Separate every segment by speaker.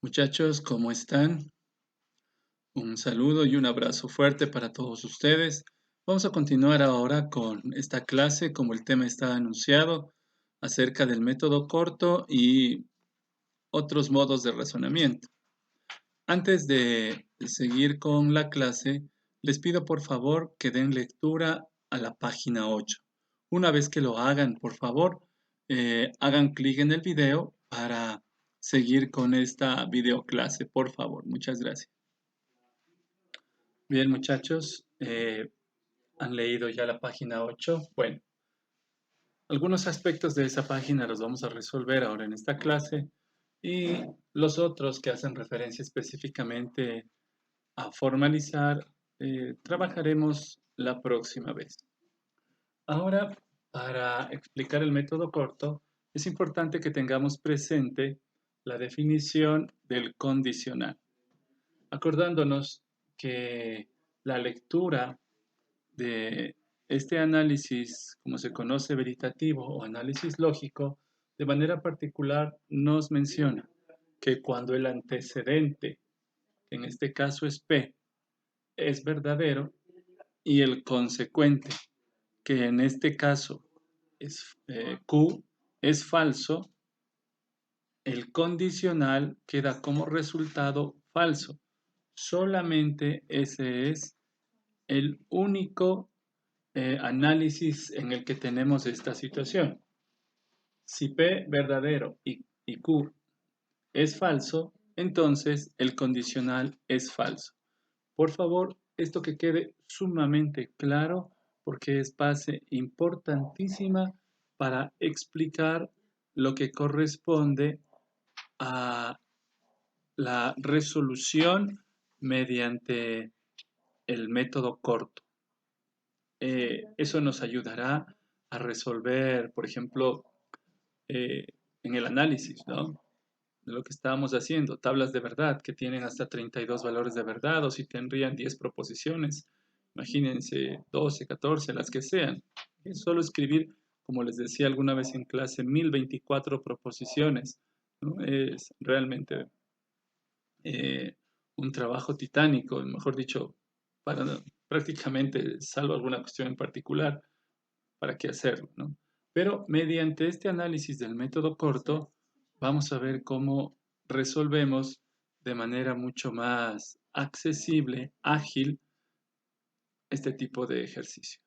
Speaker 1: Muchachos, ¿cómo están? Un saludo y un abrazo fuerte para todos ustedes. Vamos a continuar ahora con esta clase, como el tema está anunciado, acerca del método corto y otros modos de razonamiento. Antes de seguir con la clase, les pido por favor que den lectura a la página 8. Una vez que lo hagan, por favor, hagan clic en el video para seguir con esta videoclase, por favor. Muchas gracias. Bien, muchachos, ¿han leído ya la página 8? Bueno, algunos aspectos de esa página los vamos a resolver ahora en esta clase y los otros que hacen referencia específicamente a formalizar, trabajaremos la próxima vez. Ahora, para explicar el método corto, es importante que tengamos presente la definición del condicional, acordándonos que la lectura de este análisis, como se conoce veritativo o análisis lógico, de manera particular nos menciona que cuando el antecedente, que en este caso es P, es verdadero y el consecuente, que en este caso es Q, es falso, el condicional queda como resultado falso. Solamente ese es el único análisis en el que tenemos esta situación. Si P verdadero y Q es falso, entonces el condicional es falso. Por favor, esto que quede sumamente claro porque es base importantísima para explicar lo que corresponde a la resolución mediante el método corto. Eso nos ayudará a resolver, por ejemplo, eh, en el análisis, ¿no? De lo que estábamos haciendo, tablas de verdad que tienen hasta 32 valores de verdad o si tendrían 10 proposiciones, imagínense 12, 14, las que sean. Es solo escribir, como les decía alguna vez en clase, 1024 proposiciones, ¿no? Es realmente eh, un trabajo titánico, mejor dicho, para prácticamente, salvo alguna cuestión en particular, para qué hacerlo, ¿no? Pero mediante este análisis del método corto, vamos a ver cómo resolvemos de manera mucho más accesible, ágil, este tipo de ejercicios.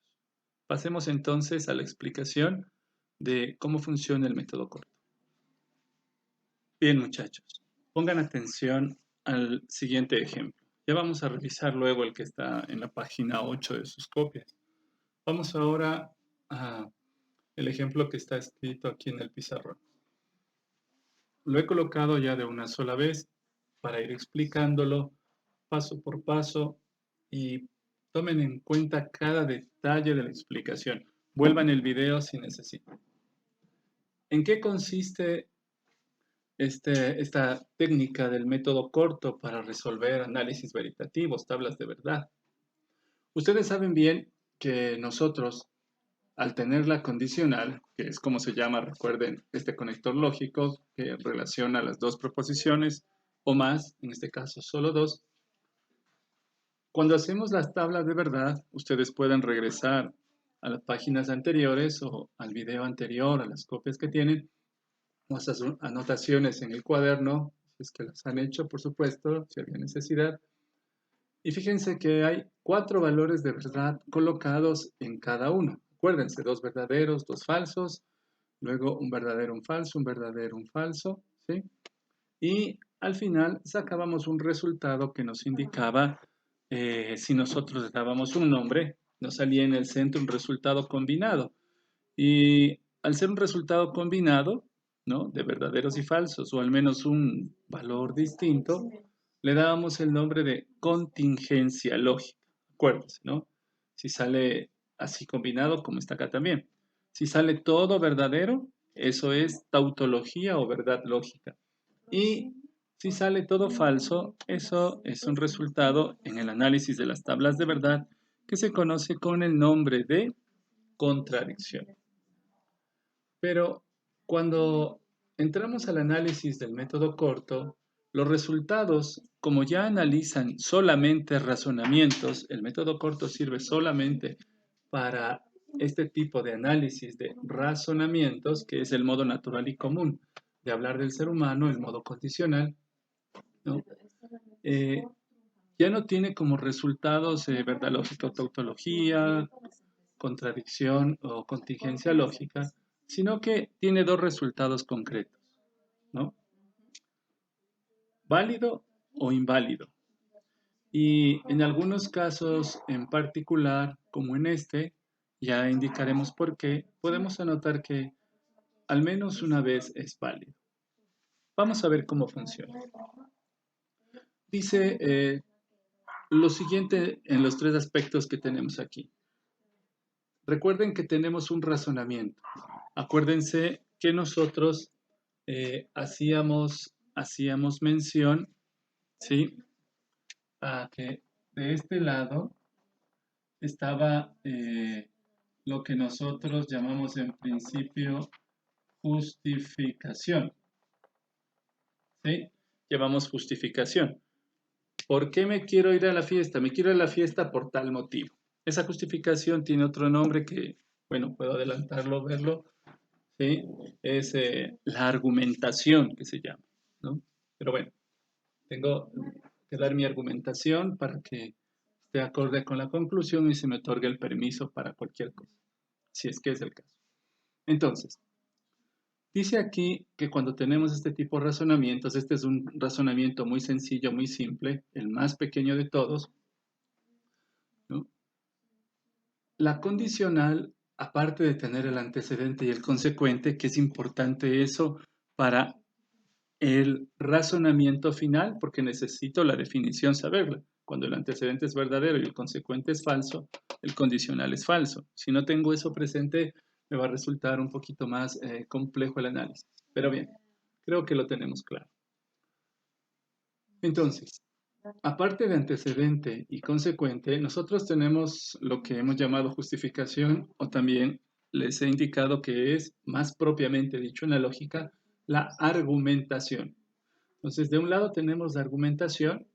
Speaker 1: Pasemos entonces a la explicación de cómo funciona el método corto. Bien, muchachos, pongan atención al siguiente ejemplo. Ya vamos a revisar luego el que está en la página 8 de sus copias. Vamos ahora a el ejemplo que está escrito aquí en el pizarrón. Lo he colocado ya de una sola vez para ir explicándolo paso por paso y tomen en cuenta cada detalle de la explicación. Vuelvan el video si necesitan. ¿En qué consiste esta técnica del método corto para resolver análisis veritativos, tablas de verdad? Ustedes saben bien que nosotros, al tener la condicional, que es como se llama, recuerden, este conector lógico que relaciona las dos proposiciones o más, en este caso solo dos, cuando hacemos las tablas de verdad, ustedes pueden regresar a las páginas anteriores o al video anterior, a las copias que tienen, o a sus anotaciones en el cuaderno, si es que las han hecho, por supuesto, si había necesidad. Y fíjense que hay 4 valores de verdad colocados en cada uno. Acuérdense, 2 verdaderos, 2 falsos, luego un verdadero, un verdadero, un falso, ¿sí? Y al final sacábamos un resultado que nos indicaba, si nosotros le dábamos un nombre, nos salía en el centro un resultado combinado. Y al ser un resultado combinado, ¿no? De verdaderos y falsos, o al menos un valor distinto, le dábamos el nombre de contingencia lógica. Acuérdense, ¿no? Si sale así combinado, como está acá también. Si sale todo verdadero, eso es tautología o verdad lógica. Y si sale todo falso, eso es un resultado en el análisis de las tablas de verdad que se conoce con el nombre de contradicción. Pero cuando entramos al análisis del método corto, Los resultados, como ya analizan solamente razonamientos, el método corto sirve solamente para este tipo de análisis de razonamientos, que es el modo natural y común de hablar del ser humano, el modo condicional, ¿no? Eh, ya no tiene como resultados verdad lógica o tautología, contradicción o contingencia lógica, sino que tiene dos resultados concretos, ¿no? Válido o inválido. Y en algunos casos en particular, como en este, ya indicaremos por qué, podemos anotar que al menos una vez es válido. Vamos a ver cómo funciona. Dice lo siguiente en los tres aspectos que tenemos aquí. Recuerden que tenemos un razonamiento. Acuérdense que nosotros hacíamos mención, ¿sí? A que de este lado estaba lo que nosotros llamamos en principio justificación, ¿sí? Llamamos justificación. ¿Por qué me quiero ir a la fiesta? Me quiero ir a la fiesta por tal motivo. Esa justificación tiene otro nombre que, bueno, puedo adelantarlo, verlo, ¿sí? Es la argumentación que se llama, ¿no? Pero bueno, tengo que dar mi argumentación para que esté acorde con la conclusión y se me otorgue el permiso para cualquier cosa, si es que es el caso. Entonces, dice aquí que cuando tenemos este tipo de razonamientos, este es un razonamiento muy sencillo, muy simple, el más pequeño de todos, ¿no? La condicional, aparte de tener el antecedente y el consecuente, que es importante eso para el razonamiento final, porque necesito la definición saberla. Cuando el antecedente es verdadero y el consecuente es falso, el condicional es falso. Si no tengo eso presente, me va a resultar un poquito más complejo el análisis. Pero bien, creo que lo tenemos claro. Entonces, aparte de antecedente y consecuente, nosotros tenemos lo que hemos llamado justificación o también les he indicado que es, más propiamente dicho en la lógica, la argumentación. Entonces, de un lado tenemos la argumentación,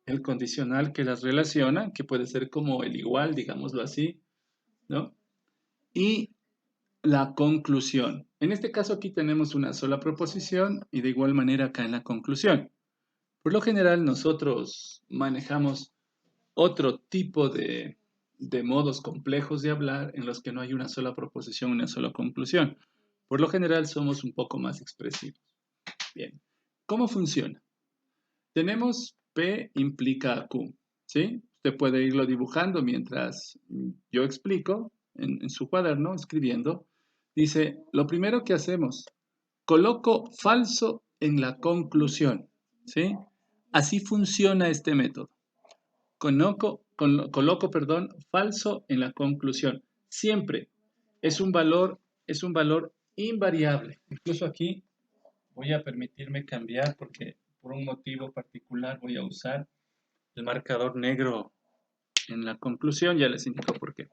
Speaker 1: el condicional que las relaciona, que puede ser como el igual, digámoslo así, ¿no? Y la conclusión. En este caso aquí tenemos una sola proposición y de igual manera acá en la conclusión. Por lo general nosotros manejamos otro tipo de modos complejos de hablar en los que no hay una sola proposición, una sola conclusión. Por lo general somos un poco más expresivos. Bien, ¿cómo funciona? Tenemos P implica Q, ¿sí? Usted puede irlo dibujando mientras yo explico en su cuaderno, escribiendo. Dice, lo primero que hacemos, coloco falso en la conclusión, ¿sí? Así funciona este método. Coloco, falso en la conclusión. Siempre es un valor invariable. Incluso aquí voy a permitirme cambiar porque por un motivo particular voy a usar el marcador negro en la conclusión, ya les indico por qué.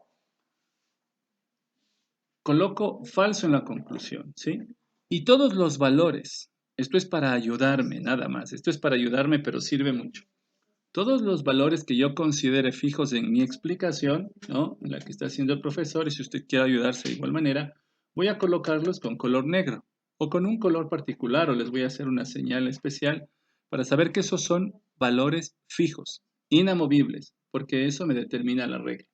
Speaker 1: Coloco falso en la conclusión, ¿sí? Y todos los valores, esto es para ayudarme, nada más, esto es para ayudarme, pero sirve mucho. Todos los valores que yo considere fijos en mi explicación, ¿no? En la que está haciendo el profesor, y si usted quiere ayudarse de igual manera, voy a colocarlos con color negro o con un color particular, o les voy a hacer una señal especial para saber que esos son valores fijos, inamovibles, porque eso me determina la regla.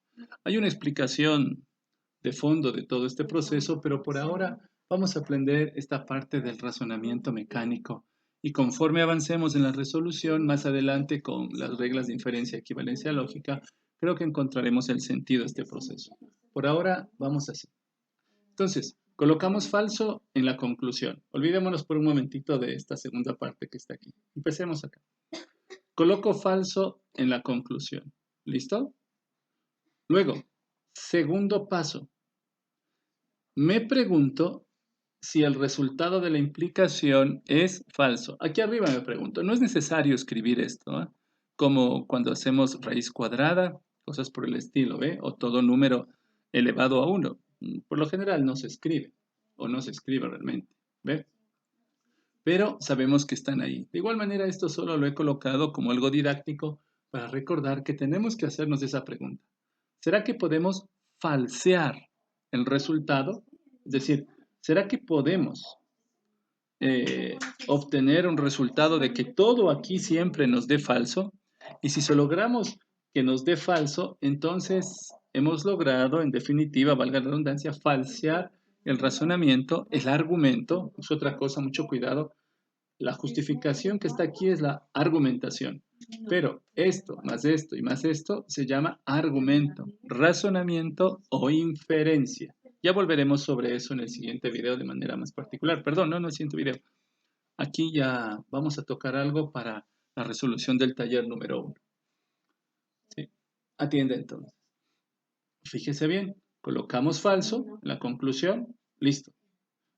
Speaker 1: Hay una explicación de fondo de todo este proceso, pero por ahora vamos a aprender esta parte del razonamiento mecánico y conforme avancemos en la resolución, más adelante con las reglas de inferencia, equivalencia lógica, creo que encontraremos el sentido de este proceso. Por ahora vamos así. Entonces, colocamos falso en la conclusión. Olvidémonos por un momentito de esta segunda parte que está aquí. Empecemos acá. Coloco falso en la conclusión. ¿Listo? Luego, segundo paso. Me pregunto si el resultado de la implicación es falso. Aquí arriba me pregunto, no es necesario escribir esto, ¿eh? Como cuando hacemos raíz cuadrada, cosas por el estilo, ¿ve? O todo número elevado a 1. Por lo general no se escribe, o no se escribe realmente, ¿ve? pero sabemos que están ahí. De igual manera, esto solo lo he colocado como algo didáctico para recordar que tenemos que hacernos esa pregunta. ¿Será que podemos falsear el resultado? Es decir, ¿será que podemos obtener un resultado de que todo aquí siempre nos dé falso? Y si logramos que nos dé falso, entonces hemos logrado, en definitiva, valga la redundancia, falsear el razonamiento, el argumento. Es otra cosa, mucho cuidado. La justificación que está aquí es la argumentación. Pero esto, y más esto, se llama argumento, razonamiento o inferencia. Ya volveremos sobre eso en el siguiente video de manera más particular. Perdón, no en el siguiente video. Aquí ya vamos a tocar algo para la resolución del taller número 1. ¿Sí? Atiende entonces. Fíjese bien, colocamos falso en la conclusión, listo.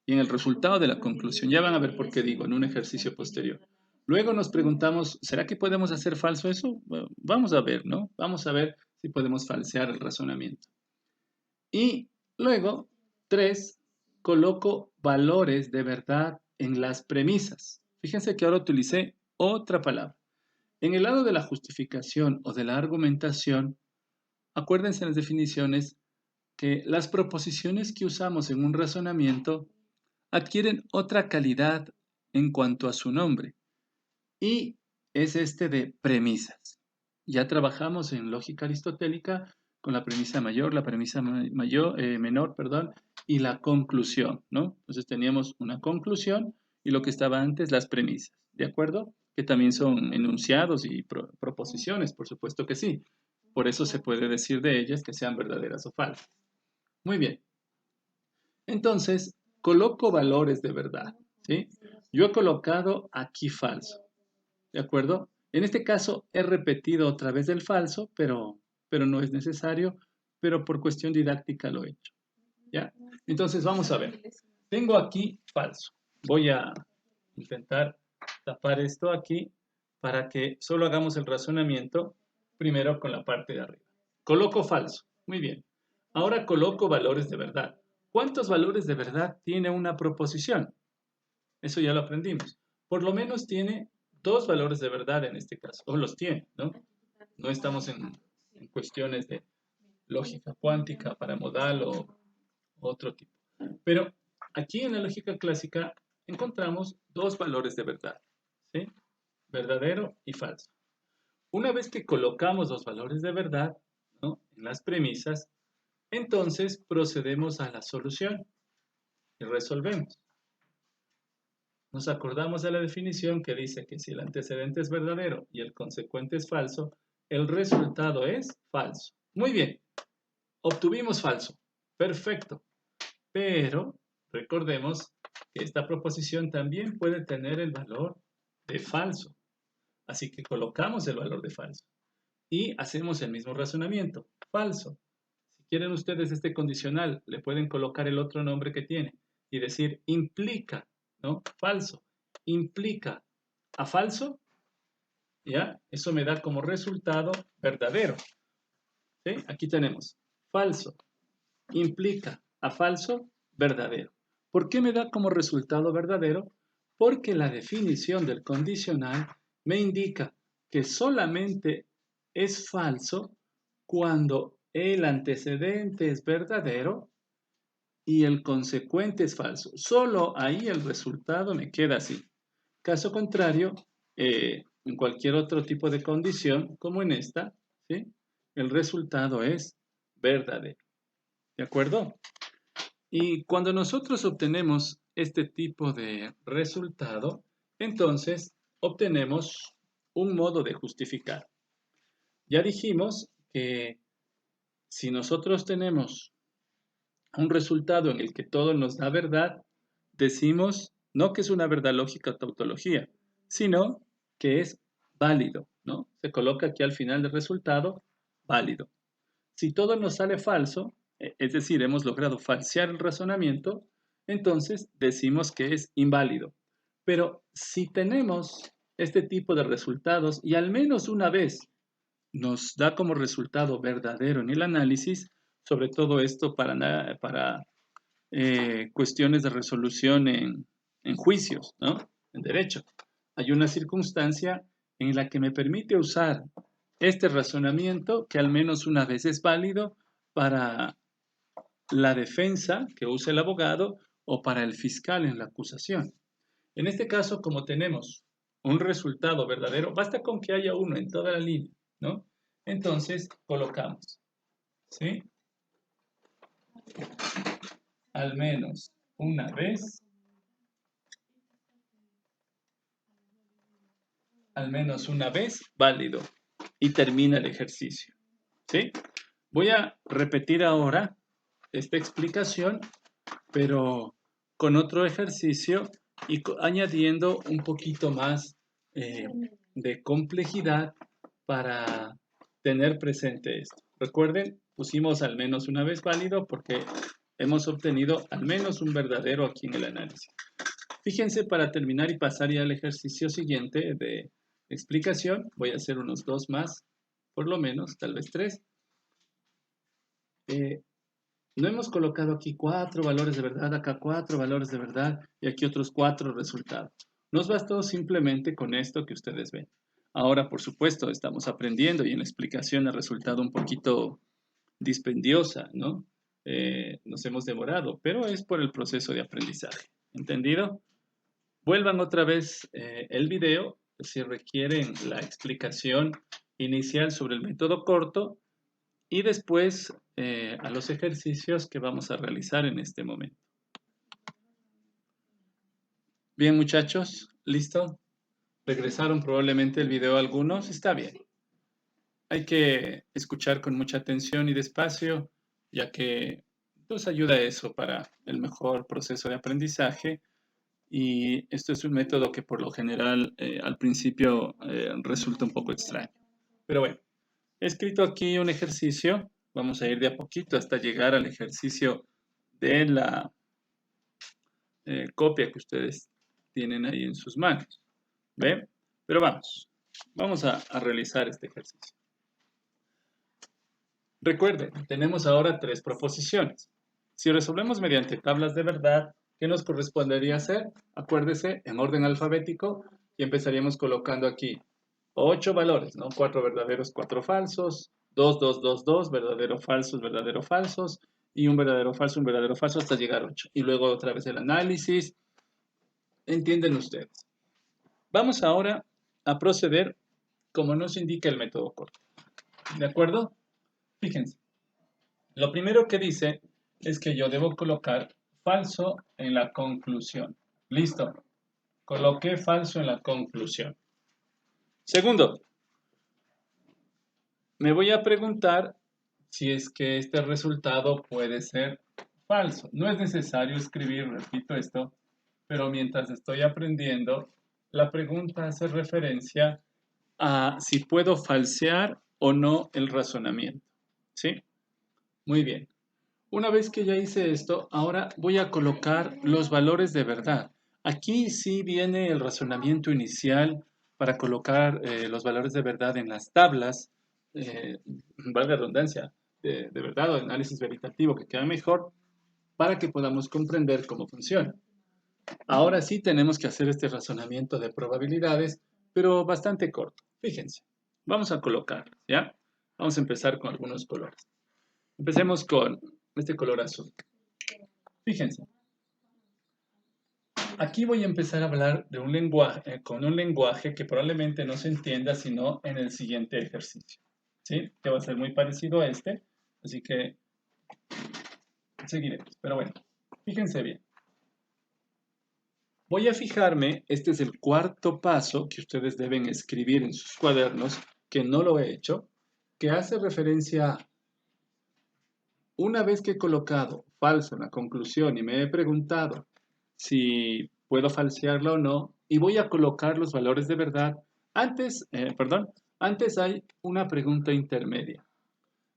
Speaker 1: Y en el resultado de la conclusión, ya van a ver por qué digo, en un ejercicio posterior. Luego nos preguntamos, ¿será que podemos hacer falso eso? Bueno, vamos a ver, ¿no? Vamos a ver si podemos falsear el razonamiento. Y luego, 3, coloco valores de verdad en las premisas. Fíjense que ahora utilicé otra palabra. En el lado de la justificación o de la argumentación, acuérdense en las definiciones que las proposiciones que usamos en un razonamiento adquieren otra calidad en cuanto a su nombre, y es este de premisas. Ya trabajamos en lógica aristotélica con la premisa mayor, la premisa menor, perdón, y la conclusión, ¿no? Entonces teníamos una conclusión y lo que estaba antes, las premisas, ¿de acuerdo? Que también son enunciados y proposiciones, por supuesto que sí. Por eso se puede decir de ellas que sean verdaderas o falsas. Muy bien. Entonces, coloco valores de verdad, ¿sí? Yo he colocado aquí falso, ¿de acuerdo? En este caso he repetido otra vez el falso, pero no es necesario, pero por cuestión didáctica lo he hecho, ¿ya? Entonces, vamos a ver. Tengo aquí falso. Voy a intentar tapar esto aquí para que solo hagamos el razonamiento primero con la parte de arriba. Coloco falso. Muy bien. Ahora coloco valores de verdad. ¿Cuántos valores de verdad tiene una proposición? Eso ya lo aprendimos. Por lo menos tiene 2 valores de verdad en este caso. O los tiene, ¿no? No estamos en cuestiones de lógica cuántica, paramodal o otro tipo. Pero aquí en la lógica clásica encontramos 2 valores de verdad, ¿sí? Verdadero y falso. Una vez que colocamos los valores de verdad, ¿no?, en las premisas, entonces procedemos a la solución y resolvemos. Nos acordamos de la definición que dice que si el antecedente es verdadero y el consecuente es falso, el resultado es falso. Muy bien, obtuvimos falso. Perfecto. Pero recordemos que esta proposición también puede tener el valor de falso. Así que colocamos el valor de falso y hacemos el mismo razonamiento. Falso. Si quieren ustedes este condicional, le pueden colocar el otro nombre que tiene y decir implica, ¿no? Falso. Implica a falso, ¿ya? Eso me da como resultado verdadero. ¿Sí? Aquí tenemos falso. Implica a falso, verdadero. ¿Por qué me da como resultado verdadero? Porque la definición del condicional me indica que solamente es falso cuando el antecedente es verdadero y el consecuente es falso. Solo ahí el resultado me queda así. Caso contrario, en cualquier otro tipo de condición, como en esta, ¿sí?, el resultado es verdadero. ¿De acuerdo? Y cuando nosotros obtenemos este tipo de resultado, entonces obtenemos un modo de justificar. Ya dijimos que si nosotros tenemos un resultado en el que todo nos da verdad, decimos no que es una verdad lógica o tautología, sino que es válido, ¿no? Se coloca aquí al final del resultado, válido. Si todo nos sale falso, es decir, hemos logrado falsear el razonamiento, entonces decimos que es inválido. Pero si tenemos este tipo de resultados y al menos una vez nos da como resultado verdadero en el análisis, sobre todo esto para cuestiones de resolución en juicios, ¿no? en derecho. Hay una circunstancia en la que me permite usar este razonamiento que al menos una vez es válido para la defensa que usa el abogado o para el fiscal en la acusación. En este caso, como tenemos un resultado verdadero, basta con que haya uno en toda la línea, ¿no? Entonces, colocamos, ¿sí? Al menos una vez, válido. Y termina el ejercicio, ¿sí? Voy a repetir ahora esta explicación, pero con otro ejercicio y añadiendo un poquito más de complejidad para tener presente esto. Recuerden, pusimos al menos una vez válido porque hemos obtenido al menos un verdadero aquí en el análisis. Fíjense, para terminar y pasar ya al ejercicio siguiente de explicación, voy a hacer unos 2 más, por lo menos, tal vez 3. No hemos colocado aquí 4 valores de verdad, acá 4 valores de verdad y aquí otros 4 resultados. Nos bastó simplemente con esto que ustedes ven. Ahora, por supuesto, estamos aprendiendo y en la explicación ha resultado un poquito dispendiosa, ¿no? Nos hemos demorado, pero es por el proceso de aprendizaje. ¿Entendido? Vuelvan otra vez el video si requieren la explicación inicial sobre el método corto y después a los ejercicios que vamos a realizar en este momento. Bien, muchachos, ¿listo? ¿Regresaron probablemente el video algunos? Está bien. Hay que escuchar con mucha atención y despacio, ya que nos ayuda eso para el mejor proceso de aprendizaje. Y esto es un método que por lo general al principio resulta un poco extraño. Pero bueno, he escrito aquí un ejercicio. Vamos a ir de a poquito hasta llegar al ejercicio de la copia que ustedes tienen ahí en sus manos. ¿Ven? Pero vamos a realizar este ejercicio. Recuerden, tenemos ahora 3 proposiciones. Si resolvemos mediante tablas de verdad, ¿qué nos correspondería hacer? Acuérdese, en orden alfabético, y empezaríamos colocando aquí 8 valores, ¿no? 4 verdaderos, 4 falsos, 2, 2, 2, 2, verdaderos, falsos, y un verdadero, falso, hasta llegar a 8. Y luego otra vez el análisis. ¿Entienden ustedes? Vamos ahora a proceder como nos indica el método corto. ¿De acuerdo? Fíjense. Lo primero que dice es que yo debo colocar falso en la conclusión. Listo. Coloqué falso en la conclusión. Segundo, me voy a preguntar si es que este resultado puede ser falso. No es necesario escribir, repito esto, pero mientras estoy aprendiendo, la pregunta hace referencia a si puedo falsear o no el razonamiento. ¿Sí? Muy bien. Una vez que ya hice esto, ahora voy a colocar los valores de verdad. Aquí sí viene el razonamiento inicial para colocar los valores de verdad en las tablas, valga la redundancia, de verdad o de análisis veritativo, que queda mejor, para que podamos comprender cómo funciona. Ahora sí tenemos que hacer este razonamiento de probabilidades, pero bastante corto. Fíjense, vamos a colocar, ¿ya? Vamos a empezar con algunos colores. Empecemos con este color azul. Fíjense, aquí voy a empezar a hablar de un lenguaje, con un lenguaje que probablemente no se entienda sino en el siguiente ejercicio, ¿sí? Que va a ser muy parecido a este, así que seguiremos. Pero bueno, fíjense bien. Voy a fijarme, este es el cuarto paso que ustedes deben escribir en sus cuadernos, que no lo he hecho, que hace referencia a, una vez que he colocado falso en la conclusión y me he preguntado si puedo falsearla o no, y voy a colocar los valores de verdad, antes hay una pregunta intermedia.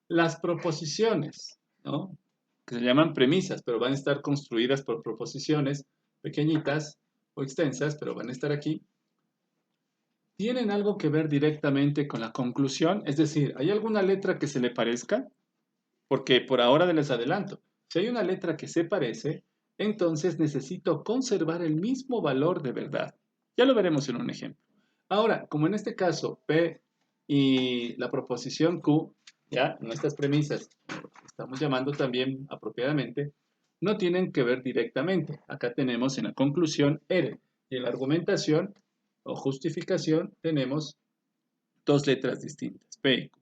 Speaker 1: Las proposiciones, ¿no? Que se llaman premisas, pero van a estar construidas por proposiciones pequeñitas o extensas, pero van a estar aquí, ¿tienen algo que ver directamente con la conclusión? Es decir, ¿hay alguna letra que se le parezca? Porque por ahora les adelanto, si hay una letra que se parece, entonces necesito conservar el mismo valor de verdad. Ya lo veremos en un ejemplo. Ahora, como en este caso P y la proposición Q, ya nuestras premisas, estamos llamando también apropiadamente, no tienen que ver directamente. Acá tenemos en la conclusión R y en la argumentación o justificación tenemos dos letras distintas, P y Q.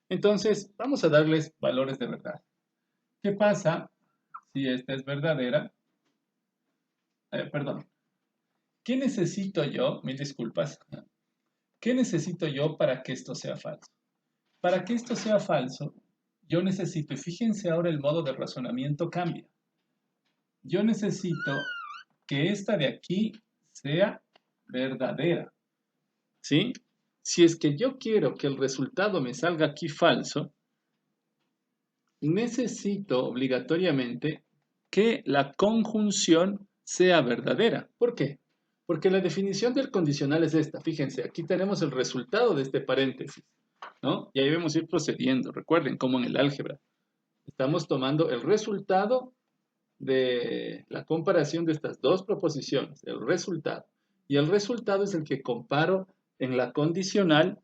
Speaker 1: Entonces, vamos a darles valores de verdad. ¿Qué pasa si esta es verdadera? Perdón. ¿Qué necesito yo? Mil disculpas. ¿Qué necesito yo para que esto sea falso? Para que esto sea falso, yo necesito, y fíjense ahora el modo de razonamiento cambia. Yo necesito que esta de aquí sea verdadera. ¿Sí? Si es que yo quiero que el resultado me salga aquí falso, necesito obligatoriamente que la conjunción sea verdadera. ¿Por qué? Porque la definición del condicional es esta. Fíjense, aquí tenemos el resultado de este paréntesis, ¿no? Y ahí vamos a ir procediendo. Recuerden, como en el álgebra. Estamos tomando el resultado de la comparación de estas dos proposiciones, el resultado. Y el resultado es el que comparo en la condicional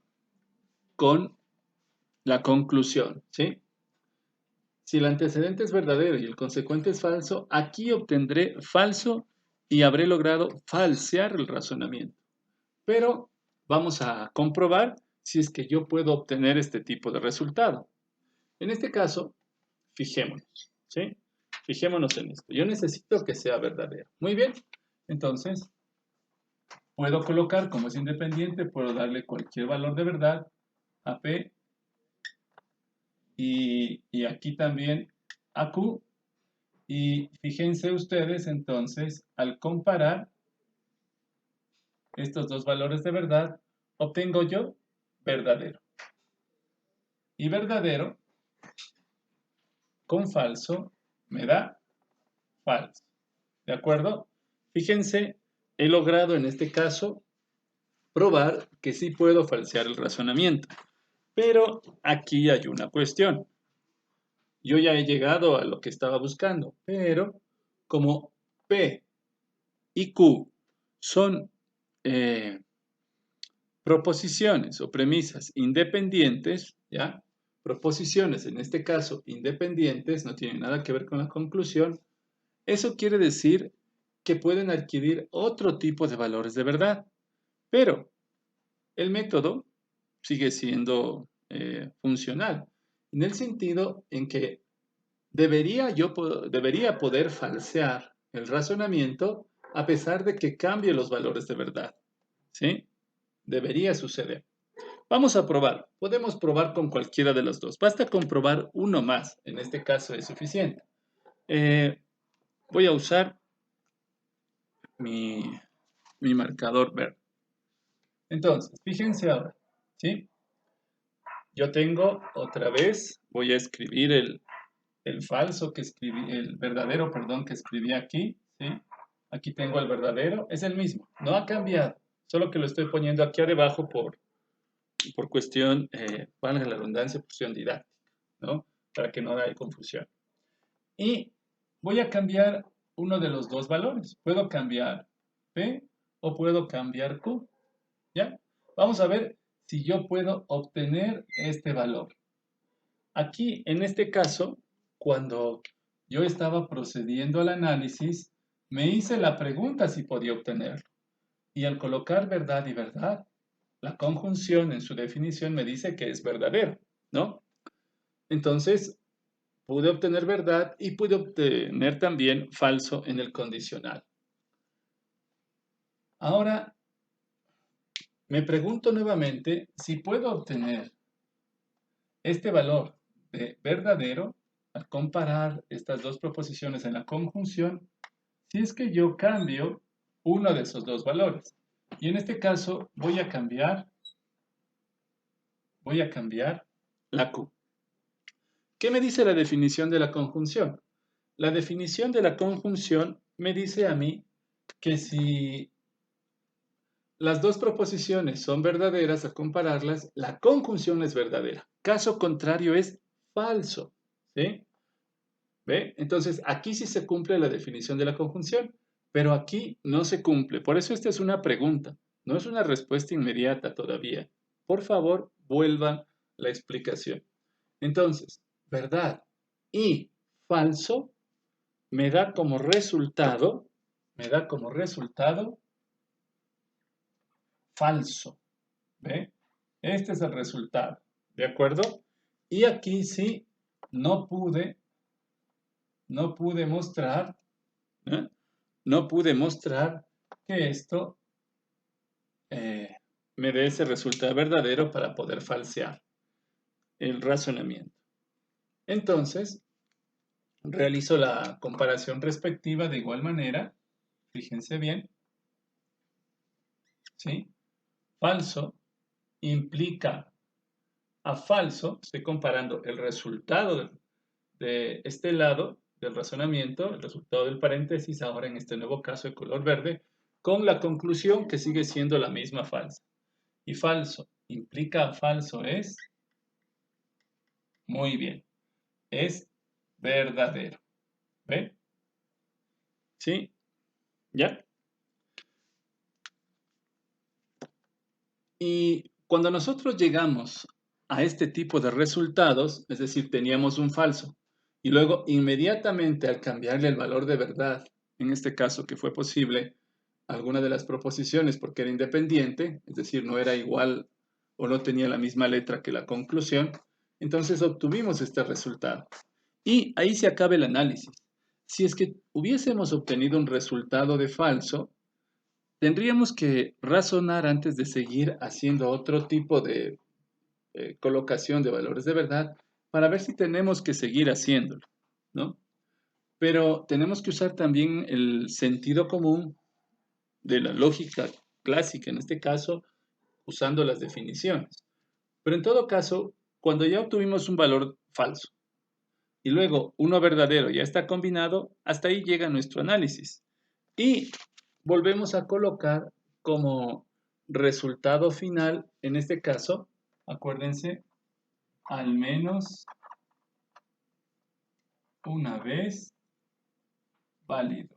Speaker 1: con la conclusión, ¿sí? Si el antecedente es verdadero y el consecuente es falso, aquí obtendré falso y habré logrado falsear el razonamiento. Pero vamos a comprobar si es que yo puedo obtener este tipo de resultado. En este caso, fijémonos, ¿sí? Fijémonos en esto. Yo necesito que sea verdadero. Muy bien. Entonces, puedo colocar, como es independiente, puedo darle cualquier valor de verdad a P y aquí también a Q. Y fíjense ustedes entonces, al comparar estos dos valores de verdad, obtengo yo verdadero. Y verdadero con falso me da falso. ¿De acuerdo? Fíjense, he logrado en este caso probar que sí puedo falsear el razonamiento. Pero aquí hay una cuestión. Yo ya he llegado a lo que estaba buscando, pero como P y Q son proposiciones o premisas independientes, ¿ya? Proposiciones, en este caso, independientes, no tienen nada que ver con la conclusión. Eso quiere decir que pueden adquirir otro tipo de valores de verdad, pero el método sigue siendo funcional, en el sentido en que debería poder falsear el razonamiento a pesar de que cambie los valores de verdad, ¿sí? Debería suceder. Vamos a probar. Podemos probar con cualquiera de los dos. Basta con probar uno más. En este caso es suficiente. Voy a usar mi marcador verde. Entonces, fíjense ahora, ¿sí? Yo tengo otra vez, voy a escribir el falso que escribí, el verdadero, perdón, que escribí aquí, ¿sí? Aquí tengo el verdadero, es el mismo, no ha cambiado, solo que lo estoy poniendo aquí abajo por cuestión, valga la redundancia, cuestión didáctica, ¿no? Para que no haya confusión. Y voy a cambiar uno de los dos valores. Puedo cambiar P o puedo cambiar Q, ¿ya? Vamos a ver si yo puedo obtener este valor. Aquí, en este caso, cuando yo estaba procediendo al análisis, me hice la pregunta si podía obtenerlo. Y al colocar verdad y verdad, la conjunción en su definición me dice que es verdadero, ¿no? Entonces, pude obtener verdad y pude obtener también falso en el condicional. Ahora, me pregunto nuevamente si puedo obtener este valor de verdadero al comparar estas dos proposiciones en la conjunción, si es que yo cambio uno de esos dos valores. Y en este caso voy a cambiar la Q. ¿Qué me dice la definición de la conjunción? La definición de la conjunción me dice a mí que si las dos proposiciones son verdaderas al compararlas, la conjunción es verdadera. Caso contrario es falso. ¿Sí? ¿Ve? Entonces, aquí sí se cumple la definición de la conjunción. Pero aquí no se cumple. Por eso esta es una pregunta. No es una respuesta inmediata todavía. Por favor, vuelvan la explicación. Entonces, verdad y falso me da como resultado, falso. ¿Ve? Este es el resultado. ¿De acuerdo? Y aquí sí no pude mostrar, ¿eh? No pude mostrar que esto me dé ese resultado verdadero para poder falsear el razonamiento. Entonces, realizo la comparación respectiva de igual manera. Fíjense bien. ¿Sí? Falso implica a falso. Estoy comparando el resultado de este lado del razonamiento, el resultado del paréntesis, ahora en este nuevo caso de color verde, con la conclusión que sigue siendo la misma falsa. Y falso implica a falso es, muy bien, es verdadero. ¿Ven? ¿Sí? ¿Ya? Y cuando nosotros llegamos a este tipo de resultados, es decir, teníamos un falso, y luego inmediatamente al cambiarle el valor de verdad, en este caso que fue posible, alguna de las proposiciones porque era independiente, es decir, no era igual o no tenía la misma letra que la conclusión, entonces obtuvimos este resultado. Y ahí se acaba el análisis. Si es que hubiésemos obtenido un resultado de falso, tendríamos que razonar antes de seguir haciendo otro tipo de colocación de valores de verdad para ver si tenemos que seguir haciéndolo, ¿no? Pero tenemos que usar también el sentido común de la lógica clásica, en este caso, usando las definiciones. Pero en todo caso, cuando ya obtuvimos un valor falso y luego uno verdadero ya está combinado, hasta ahí llega nuestro análisis. Y volvemos a colocar como resultado final, en este caso, acuérdense, al menos una vez válido.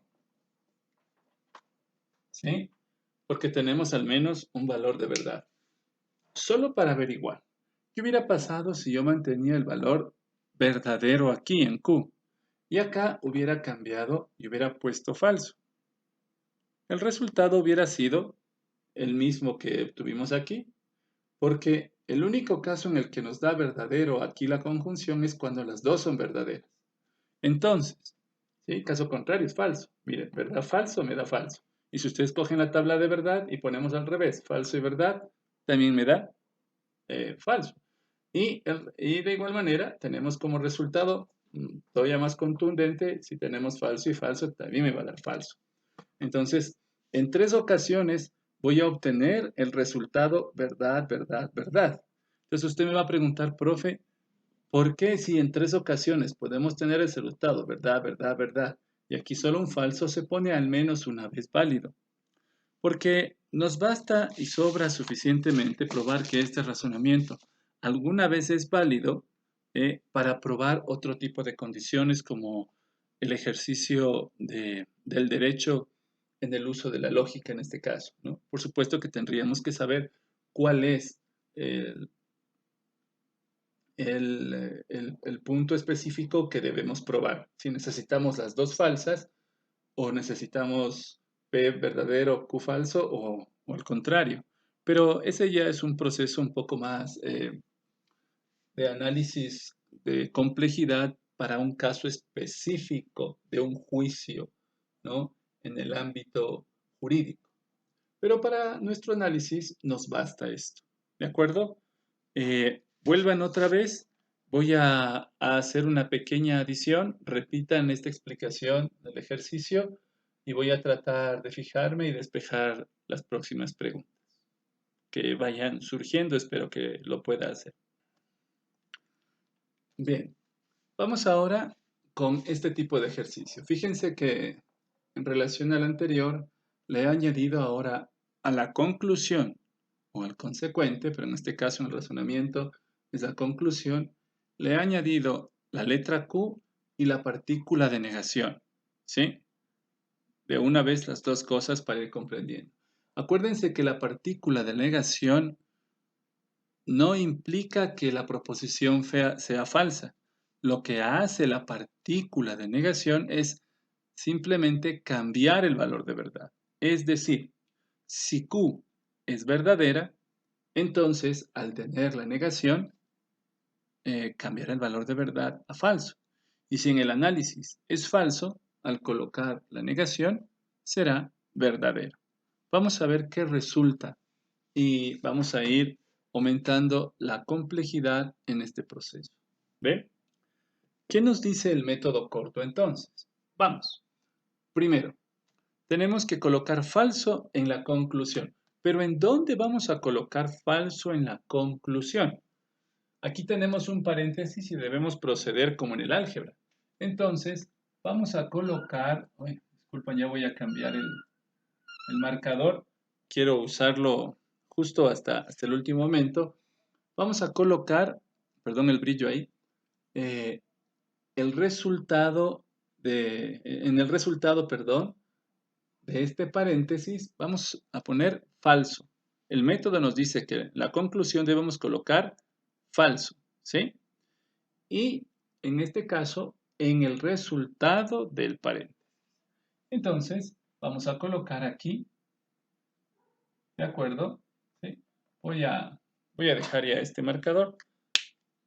Speaker 1: ¿Sí? Porque tenemos al menos un valor de verdad. Solo para averiguar, ¿qué hubiera pasado si yo mantenía el valor verdadero aquí en Q? Y acá hubiera cambiado y hubiera puesto falso. El resultado hubiera sido el mismo que tuvimos aquí, porque el único caso en el que nos da verdadero aquí la conjunción es cuando las dos son verdaderas. Entonces, ¿sí? Caso contrario es falso. Miren, verdad, falso me da falso. Y si ustedes cogen la tabla de verdad y ponemos al revés, falso y verdad, también me da falso. Y de igual manera tenemos como resultado todavía más contundente, si tenemos falso y falso, también me va a dar falso. Entonces, en 3 ocasiones voy a obtener el resultado verdad, verdad, verdad. Entonces usted me va a preguntar, profe, ¿por qué si en 3 ocasiones podemos tener el resultado verdad, verdad, verdad, y aquí solo un falso se pone al menos una vez válido? Porque nos basta y sobra suficientemente probar que este razonamiento alguna vez es válido para probar otro tipo de condiciones como el ejercicio del derecho en el uso de la lógica en este caso, ¿no? Por supuesto que tendríamos que saber cuál es el, el punto específico que debemos probar. Si necesitamos las dos falsas o necesitamos P verdadero, Q falso o al contrario. Pero ese ya es un proceso un poco más de análisis de complejidad para un caso específico de un juicio, ¿no? En el ámbito jurídico. Pero para nuestro análisis nos basta esto. ¿De acuerdo? Vuelvan otra vez. Voy a hacer una pequeña adición. Repitan esta explicación del ejercicio y voy a tratar de fijarme y despejar las próximas preguntas que vayan surgiendo. Espero que lo pueda hacer. Bien, vamos ahora con este tipo de ejercicio. Fíjense que en relación al anterior, le he añadido ahora a la conclusión o al consecuente, pero en este caso en el razonamiento es la conclusión, le he añadido la letra Q y la partícula de negación, ¿sí? de una vez las dos cosas para ir comprendiendo. Acuérdense que la partícula de negación no implica que la proposición sea falsa. Lo que hace la partícula de negación es simplemente cambiar el valor de verdad. Es decir, si Q es verdadera, entonces al tener la negación, cambiará el valor de verdad a falso. Y si en el análisis es falso, al colocar la negación, será verdadero. Vamos a ver qué resulta y vamos a ir aumentando la complejidad en este proceso. ¿Ve? ¿Qué nos dice el método corto entonces? Vamos. Primero, tenemos que colocar falso en la conclusión. Pero ¿en dónde vamos a colocar falso en la conclusión? Aquí tenemos un paréntesis y debemos proceder como en el álgebra. Entonces, vamos a colocar, disculpa, ya voy a cambiar el marcador. Quiero usarlo justo hasta el último momento. Vamos a colocar, perdón el brillo ahí, el resultado en el resultado, perdón, de este paréntesis, vamos a poner falso. El método nos dice que la conclusión debemos colocar falso, ¿sí? Y en este caso, en el resultado del paréntesis. Entonces, vamos a colocar aquí, ¿de acuerdo? ¿Sí? Voy a dejar ya este marcador.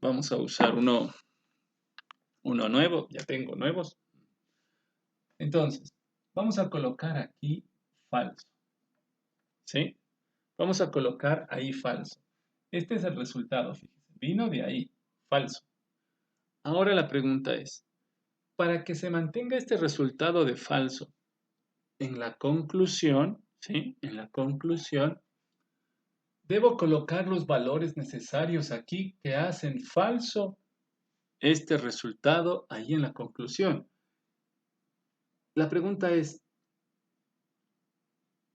Speaker 1: Vamos a usar uno nuevo, ya tengo nuevos. Entonces, vamos a colocar aquí falso, ¿sí? Vamos a colocar ahí falso. Este es el resultado, fíjense. Vino de ahí, falso. Ahora la pregunta es, para que se mantenga este resultado de falso en la conclusión, ¿sí? En la conclusión, debo colocar los valores necesarios aquí que hacen falso este resultado ahí en la conclusión. La pregunta es,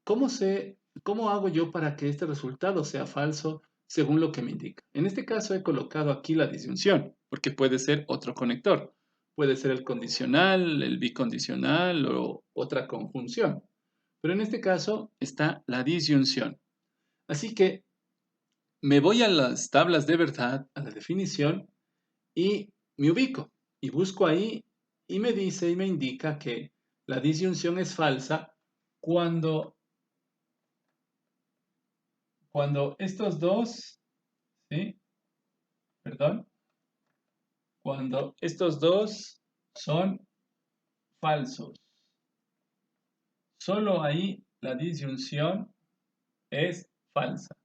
Speaker 1: ¿cómo hago yo para que este resultado sea falso según lo que me indica? En este caso he colocado aquí la disyunción, porque puede ser otro conector. Puede ser el condicional, el bicondicional o otra conjunción. Pero en este caso está la disyunción. Así que me voy a las tablas de verdad, a la definición, y me ubico. Y busco ahí y me dice y me indica que la disyunción es falsa cuando estos dos, ¿sí? Perdón, cuando estos dos son falsos. Solo ahí la disyunción es falsa,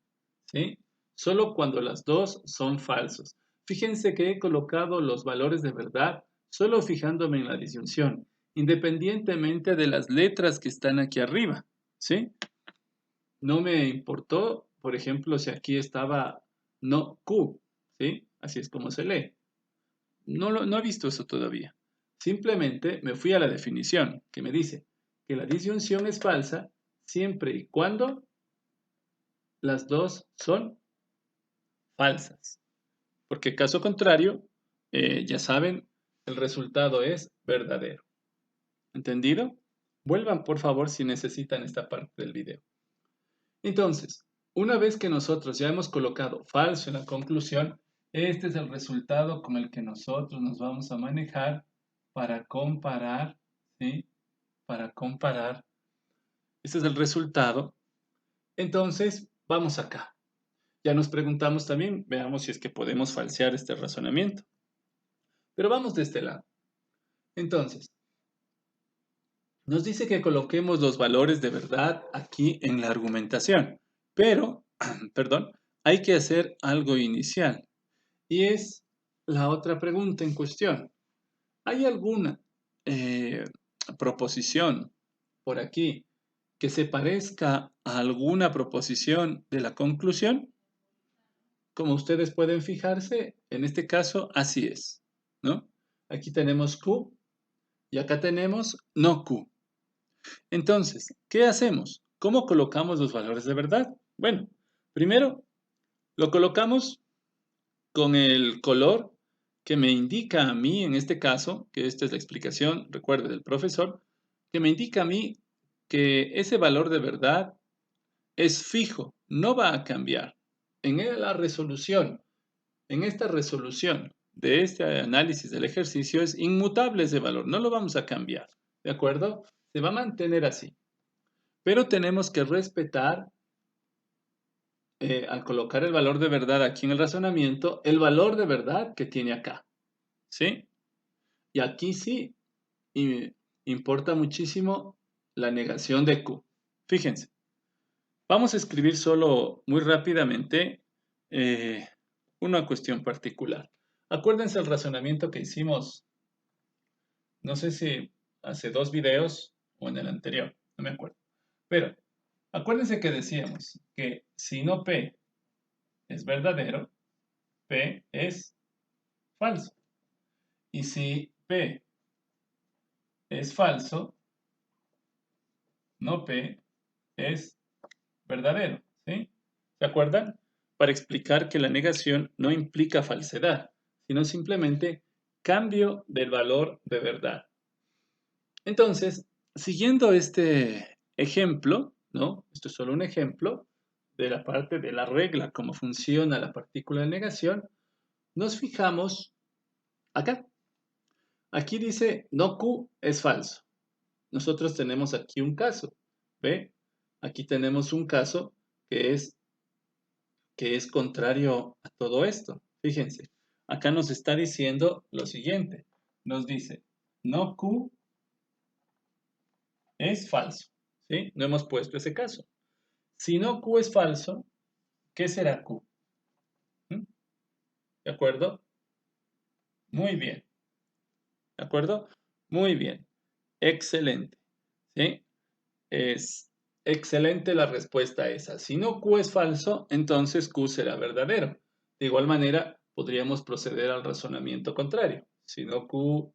Speaker 1: ¿sí? Solo cuando las dos son falsos. Fíjense que he colocado los valores de verdad solo fijándome en la disyunción, independientemente de las letras que están aquí arriba, ¿sí? No me importó, por ejemplo, si aquí estaba no Q, ¿sí? Así es como se lee. No he visto eso todavía. Simplemente me fui a la definición, que me dice que la disyunción es falsa siempre y cuando las dos son falsas. Porque caso contrario, ya saben, el resultado es verdadero. ¿Entendido? Vuelvan por favor si necesitan esta parte del video. Entonces, una vez que nosotros ya hemos colocado falso en la conclusión, este es el resultado con el que nosotros nos vamos a manejar para comparar, ¿sí? Para comparar. Este es el resultado. Entonces, vamos acá. Ya nos preguntamos también, veamos si es que podemos falsear este razonamiento. Pero vamos de este lado. Entonces, nos dice que coloquemos los valores de verdad aquí en la argumentación. Pero, perdón, hay que hacer algo inicial. Y es la otra pregunta en cuestión. ¿Hay alguna proposición por aquí que se parezca a alguna proposición de la conclusión? Como ustedes pueden fijarse, en este caso así es, ¿no? Aquí tenemos Q y acá tenemos no Q. Entonces, ¿qué hacemos? ¿Cómo colocamos los valores de verdad? Bueno, primero lo colocamos con el color que me indica a mí, en este caso, que esta es la explicación, recuerde, del profesor, que me indica a mí que ese valor de verdad es fijo, no va a cambiar. En esta resolución de este análisis del ejercicio es inmutable ese valor, no lo vamos a cambiar, ¿de acuerdo? Se va a mantener así. Pero tenemos que respetar, al colocar el valor de verdad aquí en el razonamiento, el valor de verdad que tiene acá, ¿sí? Y aquí sí importa muchísimo la negación de Q. Fíjense, vamos a escribir solo muy rápidamente una cuestión particular. Acuérdense el razonamiento que hicimos, no sé si hace 2 videos o en el anterior, no me acuerdo. Pero acuérdense que decíamos que si no P es verdadero, P es falso. Y si P es falso, no P es verdadero, ¿sí? ¿Se acuerdan? Para explicar que la negación no implica falsedad, sino simplemente cambio del valor de verdad. Entonces, siguiendo este ejemplo, ¿no? Esto es solo un ejemplo de la parte de la regla, cómo funciona la partícula de negación, nos fijamos acá. Aquí dice no Q es falso. Nosotros tenemos aquí un caso, ¿ve? Aquí tenemos un caso que es contrario a todo esto. Fíjense, acá nos está diciendo lo siguiente. Nos dice, no Q es falso, ¿sí? No hemos puesto ese caso. Si no Q es falso, ¿qué será Q? ¿Mm? ¿De acuerdo? Muy bien. ¿De acuerdo? Muy bien. Excelente. ¿Sí? Es excelente la respuesta esa. Si no Q es falso, entonces Q será verdadero. De igual manera, podríamos proceder al razonamiento contrario. Si no Q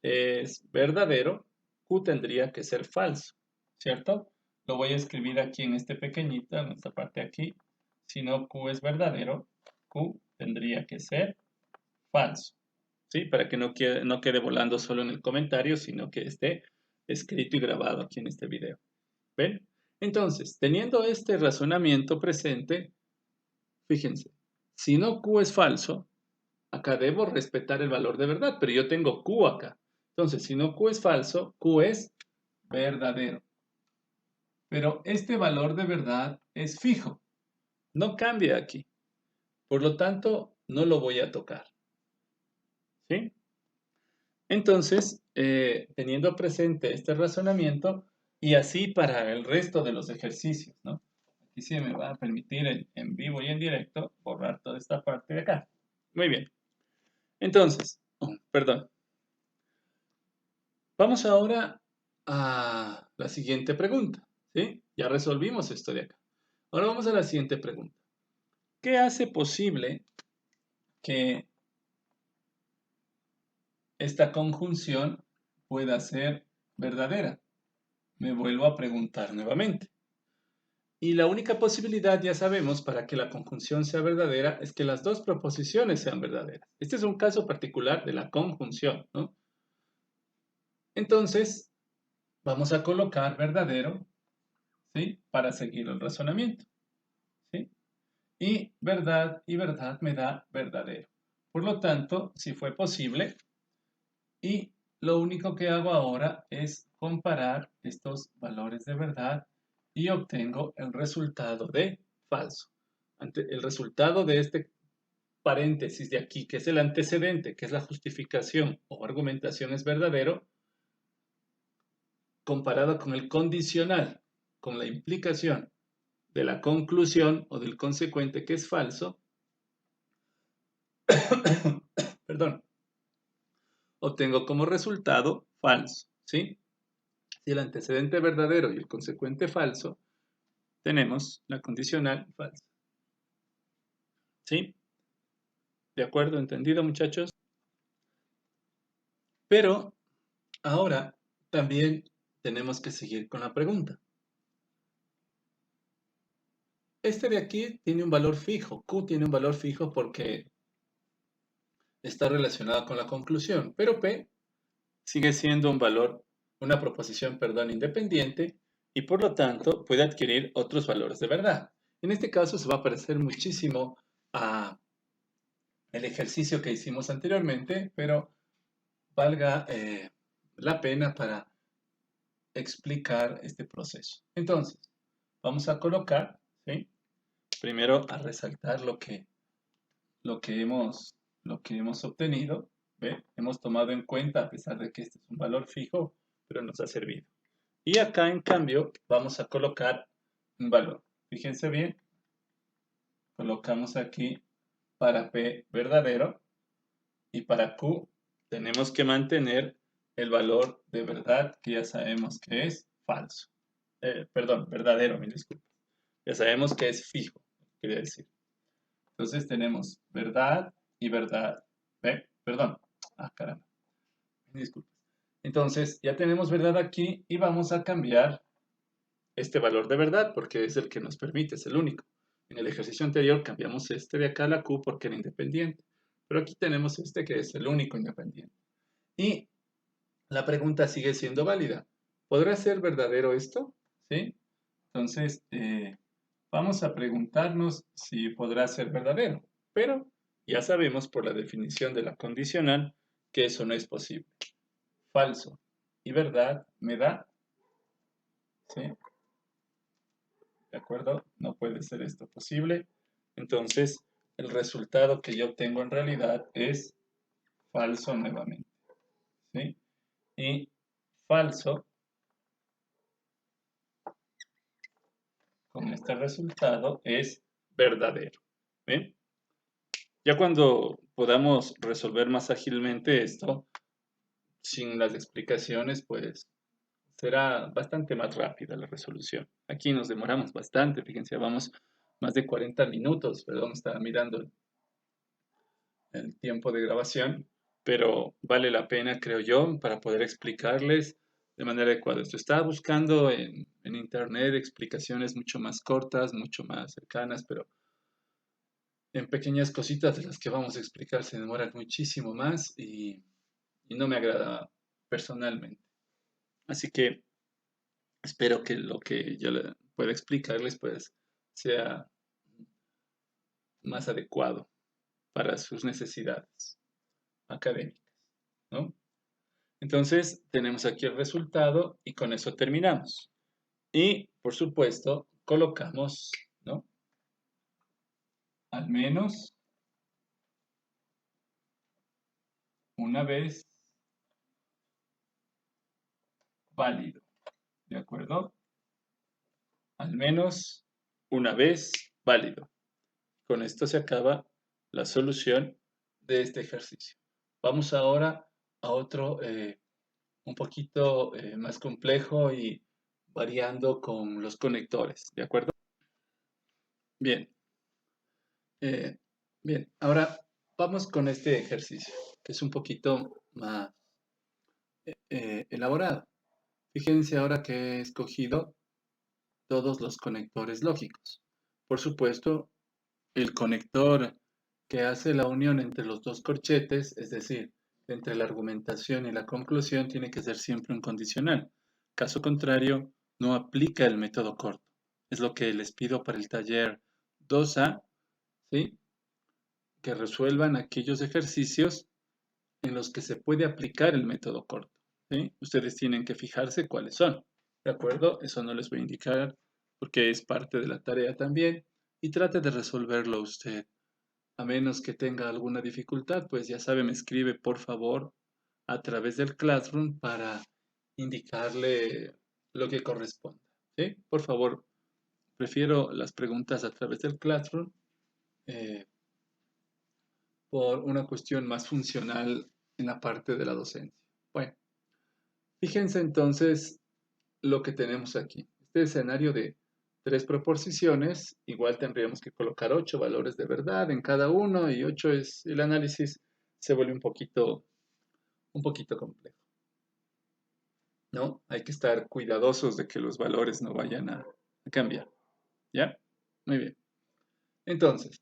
Speaker 1: es verdadero, Q tendría que ser falso, ¿cierto? Lo voy a escribir aquí en este pequeñito, en esta parte aquí. Si no Q es verdadero, Q tendría que ser falso, ¿sí? Para que no quede volando solo en el comentario, sino que esté escrito y grabado aquí en este video. ¿Ven? Entonces, teniendo este razonamiento presente, fíjense, si no Q es falso, acá debo respetar el valor de verdad, pero yo tengo Q acá. Entonces, si no Q es falso, Q es verdadero. Pero este valor de verdad es fijo, no cambia aquí. Por lo tanto, no lo voy a tocar. ¿Sí? Entonces, teniendo presente este razonamiento, y así para el resto de los ejercicios, ¿no? Aquí sí me va a permitir en vivo y en directo borrar toda esta parte de acá. Muy bien. Entonces, perdón. Vamos ahora a la siguiente pregunta, ¿sí? Ya resolvimos esto de acá. Ahora vamos a la siguiente pregunta. ¿Qué hace posible que esta conjunción pueda ser verdadera? Me vuelvo a preguntar nuevamente. Y la única posibilidad, ya sabemos, para que la conjunción sea verdadera es que las dos proposiciones sean verdaderas. Este es un caso particular de la conjunción, ¿no? Entonces, vamos a colocar verdadero, ¿sí? Para seguir el razonamiento, ¿sí? Y verdad me da verdadero. Por lo tanto, si fue posible, y lo único que hago ahora es comparar estos valores de verdad y obtengo el resultado de falso. El resultado de este paréntesis de aquí, que es el antecedente, que es la justificación o argumentación, es verdadero, comparado con el condicional, con la implicación de la conclusión o del consecuente, que es falso, perdón, obtengo como resultado falso, ¿sí? Si el antecedente verdadero y el consecuente falso, tenemos la condicional falsa. ¿Sí? ¿De acuerdo? ¿Entendido, muchachos? Pero ahora también tenemos que seguir con la pregunta. Este de aquí tiene un valor fijo. Q tiene un valor fijo porque está relacionado con la conclusión. Pero P sigue siendo un valor, una proposición, perdón, independiente y por lo tanto puede adquirir otros valores de verdad. En este caso se va a parecer muchísimo a el ejercicio que hicimos anteriormente, pero valga la pena para explicar este proceso. Entonces, vamos a colocar, ¿sí? Primero a resaltar lo que hemos, lo que hemos obtenido. ¿Ve? Hemos tomado en cuenta, a pesar de que este es un valor fijo, pero nos ha servido. Y acá, en cambio, vamos a colocar un valor. Fíjense bien, colocamos aquí para P verdadero y para Q tenemos que mantener el valor de verdad que ya sabemos que es falso. Perdón, verdadero, me disculpo. Ya sabemos que es fijo, quería decir. Entonces tenemos verdad y verdad. ¿Ve? Perdón. Ah, caramba. Disculpe. Entonces ya tenemos verdad aquí y vamos a cambiar este valor de verdad porque es el que nos permite, es el único. En el ejercicio anterior cambiamos este de acá a la Q porque era independiente. Pero aquí tenemos este que es el único independiente. Y la pregunta sigue siendo válida. ¿Podrá ser verdadero esto? ¿Sí? Entonces, vamos a preguntarnos si podrá ser verdadero. Pero ya sabemos por la definición de la condicional que eso no es posible. Falso y verdad me da, ¿sí? ¿De acuerdo? No puede ser esto posible. Entonces, el resultado que yo obtengo en realidad es falso nuevamente, ¿sí? Y falso con este resultado es verdadero. ¿Ven? Ya cuando podamos resolver más ágilmente esto, sin las explicaciones, pues será bastante más rápida la resolución. Aquí nos demoramos bastante, fíjense, vamos más de 40 minutos, perdón, estaba mirando el tiempo de grabación, pero vale la pena, creo yo, para poder explicarles de manera adecuada. Esto estaba buscando en internet explicaciones mucho más cortas, mucho más cercanas, pero en pequeñas cositas de las que vamos a explicar se demoran muchísimo más y no me agrada personalmente. Así que espero que lo que yo pueda explicarles pues sea más adecuado para sus necesidades académicas, ¿no? Entonces tenemos aquí el resultado y con eso terminamos. Y por supuesto colocamos, ¿no? Al menos una vez válido, ¿de acuerdo? Al menos una vez válido. Con esto se acaba la solución de este ejercicio. Vamos ahora a otro un poquito más complejo y variando con los conectores, ¿de acuerdo? Bien, eh, bien, ahora vamos con este ejercicio, que es un poquito más elaborado. Fíjense ahora que he escogido todos los conectores lógicos. Por supuesto, el conector que hace la unión entre los dos corchetes, es decir, entre la argumentación y la conclusión, tiene que ser siempre un condicional. Caso contrario, no aplica el método corto. Es lo que les pido para el taller 2A, ¿sí? Que resuelvan aquellos ejercicios en los que se puede aplicar el método corto, ¿sí? Ustedes tienen que fijarse cuáles son, ¿de acuerdo? Eso no les voy a indicar porque es parte de la tarea también y trate de resolverlo usted. A menos que tenga alguna dificultad, pues ya sabe, me escribe por favor a través del Classroom para indicarle lo que corresponda, ¿sí? Por favor, prefiero las preguntas a través del Classroom eh, por una cuestión más funcional en la parte de la docencia. Bueno, fíjense entonces lo que tenemos aquí. Este escenario de tres proposiciones, igual tendríamos que colocar 8 valores de verdad en cada uno y 8 es el análisis se vuelve un poquito complejo, ¿no? Hay que estar cuidadosos de que los valores no vayan a cambiar, ¿ya? Muy bien. Entonces,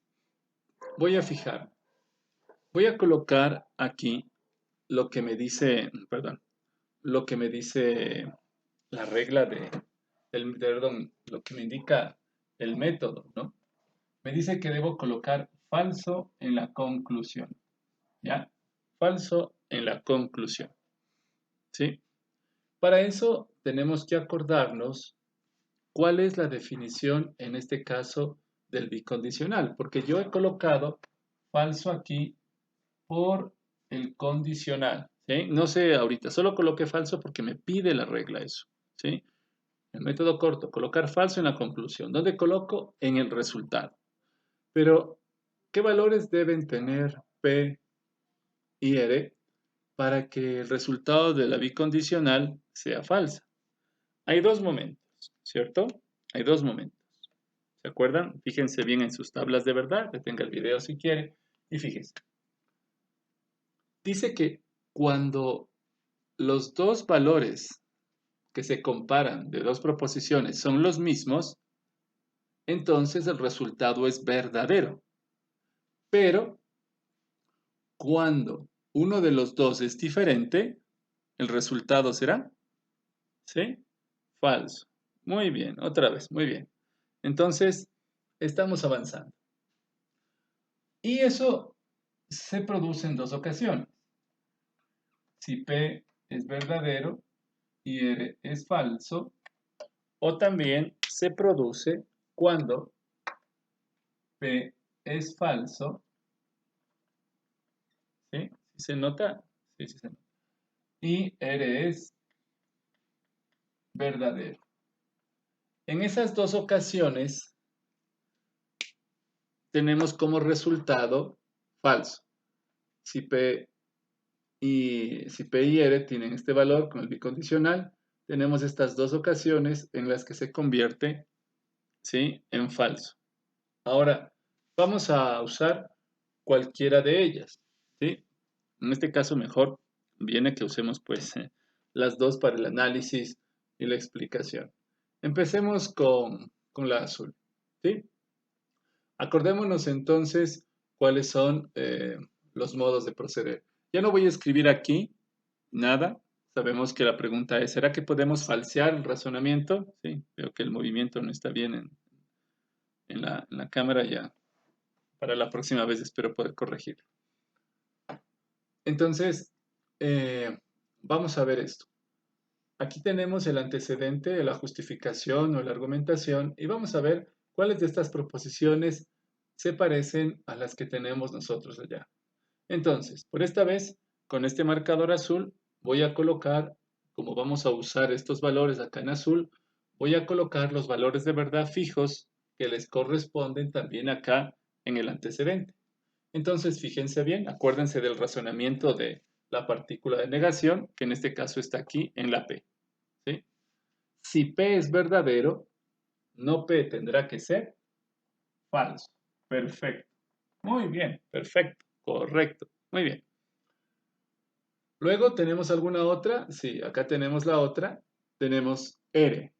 Speaker 1: voy a fijar, voy a colocar aquí lo que me dice, perdón, lo que me dice la regla perdón, lo que me indica el método, ¿no? Me dice que debo colocar falso en la conclusión, ¿ya? Falso en la conclusión, ¿sí? Para eso tenemos que acordarnos cuál es la definición, en este caso, del bicondicional, porque yo he colocado falso aquí por el condicional, ¿sí? No sé ahorita, solo coloqué falso porque me pide la regla eso, ¿sí? El método corto, colocar falso en la conclusión. ¿Dónde coloco? En el resultado. Pero, ¿qué valores deben tener P y R para que el resultado de la bicondicional sea falsa? Hay dos momentos, ¿cierto? Hay dos momentos. ¿Se acuerdan? Fíjense bien en sus tablas de verdad, detenga el video si quiere, y fíjense. Dice que cuando los dos valores que se comparan de dos proposiciones son los mismos, entonces el resultado es verdadero. Pero cuando uno de los dos es diferente, el resultado será, ¿sí? Falso. Muy bien, otra vez, muy bien. Entonces, estamos avanzando. Y eso se produce en dos ocasiones. Si P es verdadero y R es falso, o también se produce cuando P es falso, ¿sí? ¿Sí se nota? Sí, sí se nota. Y R es verdadero. En esas dos ocasiones tenemos como resultado falso. Si P y R tienen este valor con el bicondicional, tenemos estas dos ocasiones en las que se convierte, ¿sí?, en falso. Ahora, vamos a usar cualquiera de ellas, ¿sí? En este caso mejor viene que usemos pues las dos para el análisis y la explicación. Empecemos con la azul, ¿sí? Acordémonos entonces cuáles son los modos de proceder. Ya no voy a escribir aquí nada. Sabemos que la pregunta es, ¿será que podemos falsear el razonamiento? Sí, veo que el movimiento no está bien en la cámara ya. Para la próxima vez espero poder corregirlo. Entonces, vamos a ver esto. Aquí tenemos el antecedente, la justificación o la argumentación y vamos a ver cuáles de estas proposiciones se parecen a las que tenemos nosotros allá. Entonces, por esta vez, con este marcador azul, voy a colocar, como vamos a usar estos valores acá en azul, voy a colocar los valores de verdad fijos que les corresponden también acá en el antecedente. Entonces, fíjense bien, acuérdense del razonamiento de la partícula de negación, que en este caso está aquí en la P, ¿sí? Si P es verdadero, no P tendrá que ser falso. Perfecto. Muy bien, perfecto, correcto. Muy bien. Luego, ¿tenemos alguna otra? Sí, acá tenemos la otra. Tenemos R,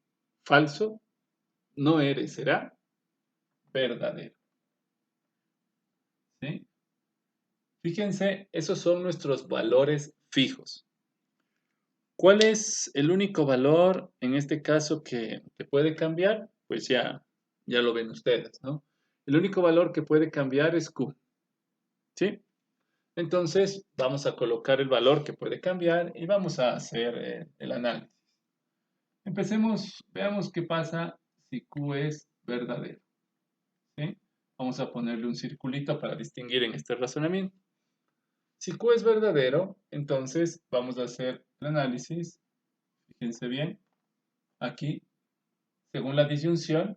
Speaker 1: falso. No R será verdadero. ¿Sí? Fíjense, esos son nuestros valores fijos. ¿Cuál es el único valor en este caso que puede cambiar? Pues ya lo ven ustedes, ¿no? El único valor que puede cambiar es Q, ¿sí? Entonces vamos a colocar el valor que puede cambiar y vamos a hacer el análisis. Empecemos, veamos qué pasa si Q es verdadero, ¿sí? Vamos a ponerle un circulito para distinguir en este razonamiento. Si Q es verdadero, entonces vamos a hacer el análisis. Fíjense bien, aquí, según la disyunción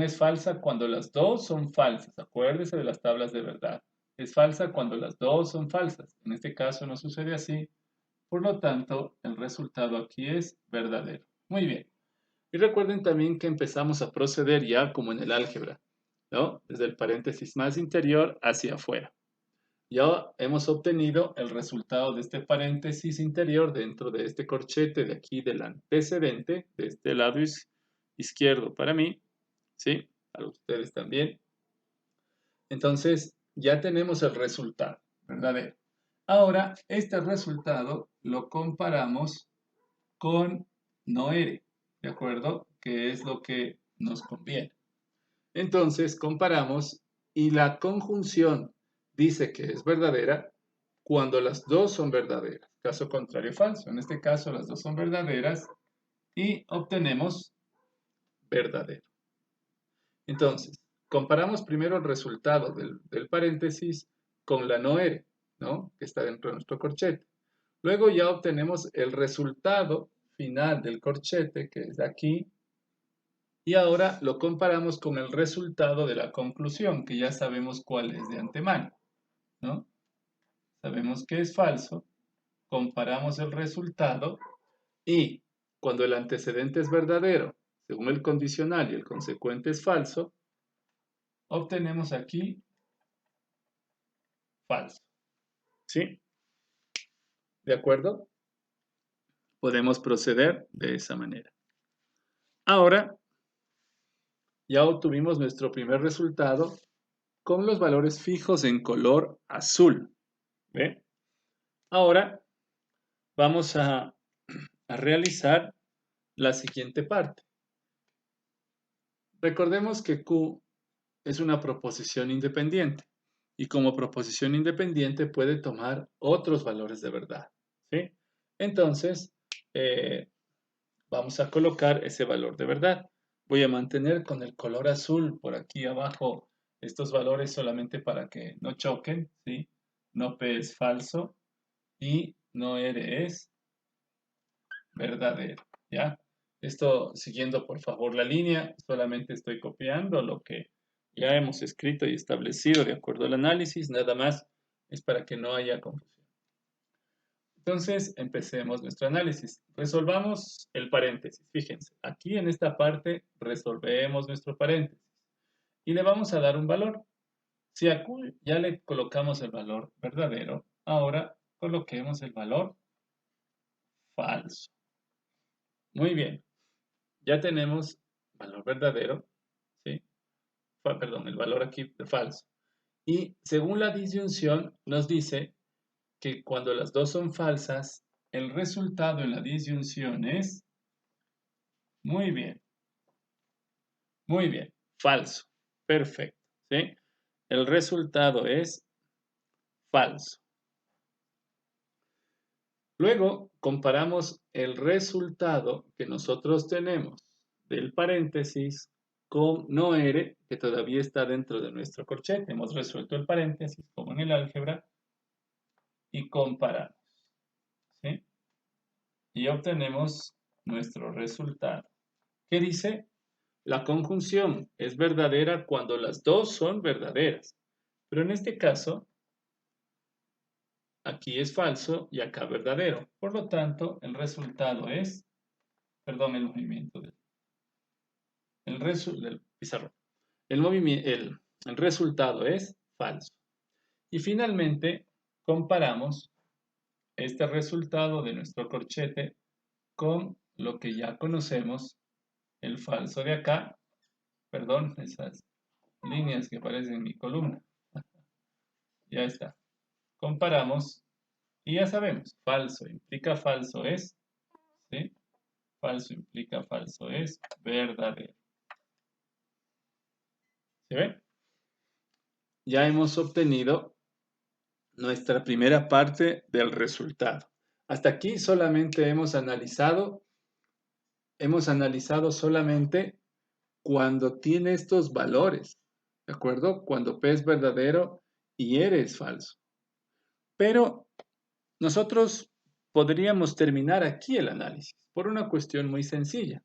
Speaker 1: es falsa cuando las dos son falsas. Acuérdese de las tablas de verdad. Es falsa cuando las dos son falsas. En este caso no sucede así. Por lo tanto, el resultado aquí es verdadero. Muy bien. Y recuerden también que empezamos a proceder ya como en el álgebra, ¿no? Desde el paréntesis más interior hacia afuera. Ya hemos obtenido el resultado de este paréntesis interior dentro de este corchete de aquí del antecedente, de este lado izquierdo para mí, ¿sí? Para ustedes también. Entonces, ya tenemos el resultado verdadero. Ahora, este resultado lo comparamos con no R. ¿de acuerdo? Que es lo que nos conviene. Entonces, comparamos y la conjunción dice que es verdadera cuando las dos son verdaderas. Caso contrario, falso. En este caso, las dos son verdaderas y obtenemos verdadero. Entonces, comparamos primero el resultado del paréntesis con la no-ere, ¿no? Que está dentro de nuestro corchete. Luego ya obtenemos el resultado final del corchete, que es aquí, y ahora lo comparamos con el resultado de la conclusión, que ya sabemos cuál es de antemano, ¿no? Sabemos que es falso, comparamos el resultado y cuando el antecedente es verdadero, según el condicional y el consecuente es falso, obtenemos aquí falso. ¿Sí? ¿De acuerdo? Podemos proceder de esa manera. Ahora, ya obtuvimos nuestro primer resultado con los valores fijos en color azul. ¿Ve? Ahora vamos a realizar la siguiente parte. Recordemos que Q es una proposición independiente y como proposición independiente puede tomar otros valores de verdad. ¿Sí? Entonces, vamos a colocar ese valor de verdad. Voy a mantener con el color azul por aquí abajo estos valores solamente para que no choquen. ¿Sí? No P es falso y no R es verdadero. ¿Ya? Esto siguiendo por favor la línea, solamente estoy copiando lo que ya hemos escrito y establecido de acuerdo al análisis, nada más es para que no haya confusión. Entonces, empecemos nuestro análisis. Resolvamos el paréntesis. Fíjense, aquí en esta parte resolvemos nuestro paréntesis y le vamos a dar un valor. Si a Q ya le colocamos el valor verdadero, ahora coloquemos el valor falso. Muy bien, ya tenemos valor verdadero, ¿sí? Perdón, el valor aquí de falso. Y según la disyunción nos dice que cuando las dos son falsas, el resultado en la disyunción es, muy bien, falso. Perfecto, ¿sí? El resultado es falso. Luego comparamos el resultado que nosotros tenemos del paréntesis con no-ere, que todavía está dentro de nuestro corchete. Hemos resuelto el paréntesis como en el álgebra y comparamos, ¿sí? Y obtenemos nuestro resultado. ¿Qué dice? La conjunción es verdadera cuando las dos son verdaderas. Pero en este caso, aquí es falso y acá verdadero. Por lo tanto, el resultado es, perdón, el movimiento del pizarrón. El resultado es falso. Y finalmente, comparamos este resultado de nuestro corchete con lo que ya conocemos, el falso de acá, perdón, esas líneas que aparecen en mi columna. Ya está. Comparamos y ya sabemos, falso implica falso es, ¿sí? Falso implica falso es verdadero. ¿Se ve? Ya hemos obtenido nuestra primera parte del resultado. Hasta aquí solamente hemos analizado solamente cuando tiene estos valores, ¿de acuerdo? Cuando P es verdadero y R es falso. Pero nosotros podríamos terminar aquí el análisis por una cuestión muy sencilla.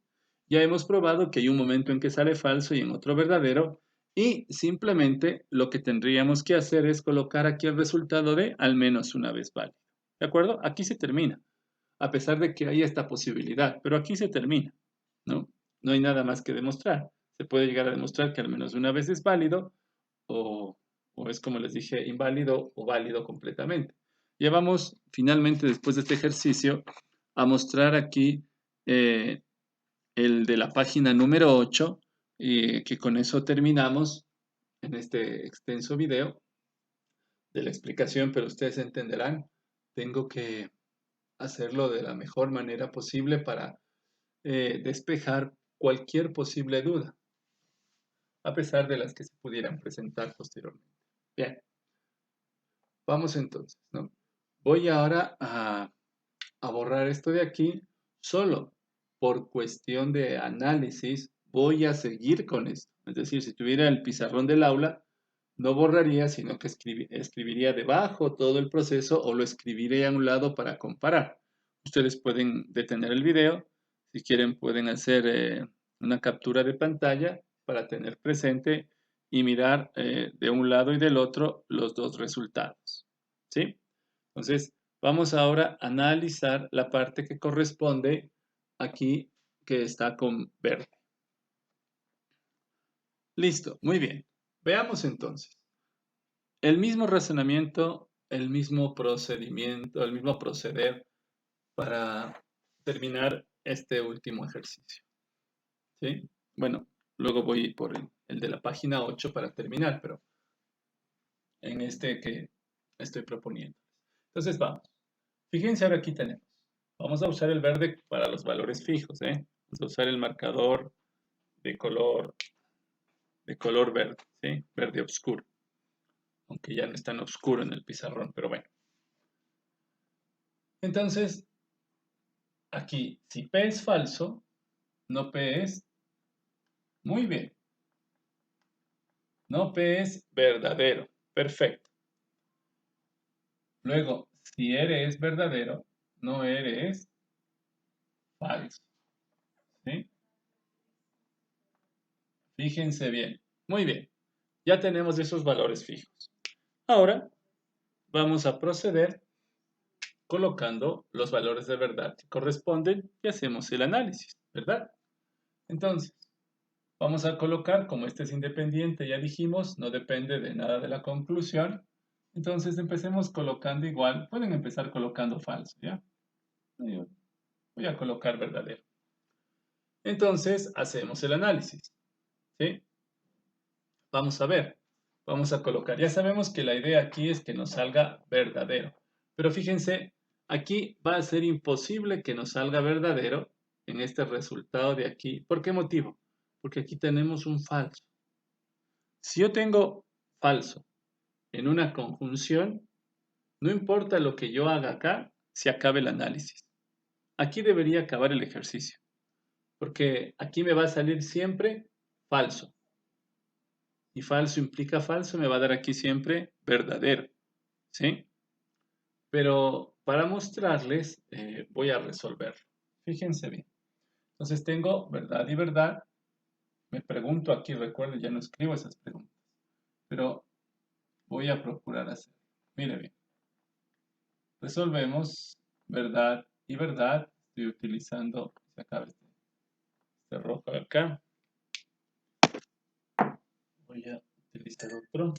Speaker 1: Ya hemos probado que hay un momento en que sale falso y en otro verdadero y simplemente lo que tendríamos que hacer es colocar aquí el resultado de al menos una vez válido. ¿De acuerdo? Aquí se termina, a pesar de que hay esta posibilidad, pero aquí se termina, ¿no? No hay nada más que demostrar. Se puede llegar a demostrar que al menos una vez es válido o, o es como les dije, inválido o válido completamente. Ya vamos finalmente después de este ejercicio a mostrar aquí el de la página número 8 y que con eso terminamos en este extenso video de la explicación, pero ustedes entenderán, tengo que hacerlo de la mejor manera posible para despejar cualquier posible duda, a pesar de las que se pudieran presentar posteriormente. Bien, vamos entonces, ¿no? Voy ahora a borrar esto de aquí, solo por cuestión de análisis voy a seguir con esto. Es decir, si tuviera el pizarrón del aula, no borraría, sino que escribiría debajo todo el proceso o lo escribiré a un lado para comparar. Ustedes pueden detener el video, si quieren pueden hacer una captura de pantalla para tener presente y mirar de un lado y del otro los dos resultados. ¿Sí? Entonces, vamos ahora a analizar la parte que corresponde aquí que está con verde. Listo, muy bien. Veamos entonces. El mismo razonamiento, el mismo procedimiento, el mismo proceder para terminar este último ejercicio. ¿Sí? Bueno, luego voy por el de la página 8 para terminar, pero en este que estoy proponiendo. Entonces vamos. Fíjense, ahora aquí tenemos. Vamos a usar el verde para los valores fijos, ¿eh? Vamos a usar el marcador de color verde, ¿sí? Verde oscuro. Aunque ya no es tan oscuro en el pizarrón, pero bueno. Entonces, aquí, si P es falso, no P es, muy bien. No P es verdadero, perfecto. Luego, si R es verdadero, no R es falso, ¿sí? Fíjense bien, muy bien. Ya tenemos esos valores fijos. Ahora, vamos a proceder colocando los valores de verdad que corresponden y hacemos el análisis, ¿verdad? Entonces, vamos a colocar, como este es independiente, ya dijimos, no depende de nada de la conclusión. Entonces, empecemos colocando igual. Pueden empezar colocando falso, ¿ya? Voy a colocar verdadero. Entonces, hacemos el análisis, ¿sí? Vamos a ver. Vamos a colocar. Ya sabemos que la idea aquí es que nos salga verdadero. Pero fíjense, aquí va a ser imposible que nos salga verdadero en este resultado de aquí. ¿Por qué motivo? Porque aquí tenemos un falso. Si yo tengo falso en una conjunción, no importa lo que yo haga acá, se acabe el análisis. Aquí debería acabar el ejercicio, porque aquí me va a salir siempre falso. Y falso implica falso, me va a dar aquí siempre verdadero, ¿sí? Pero para mostrarles, voy a resolverlo. Fíjense bien. Entonces tengo verdad y verdad. Me pregunto aquí, recuerden, ya no escribo esas preguntas, pero voy a procurar hacerlo. Mire bien. Resolvemos verdad y verdad. Estoy utilizando, se acaba este rojo de acá. Voy a utilizar otro.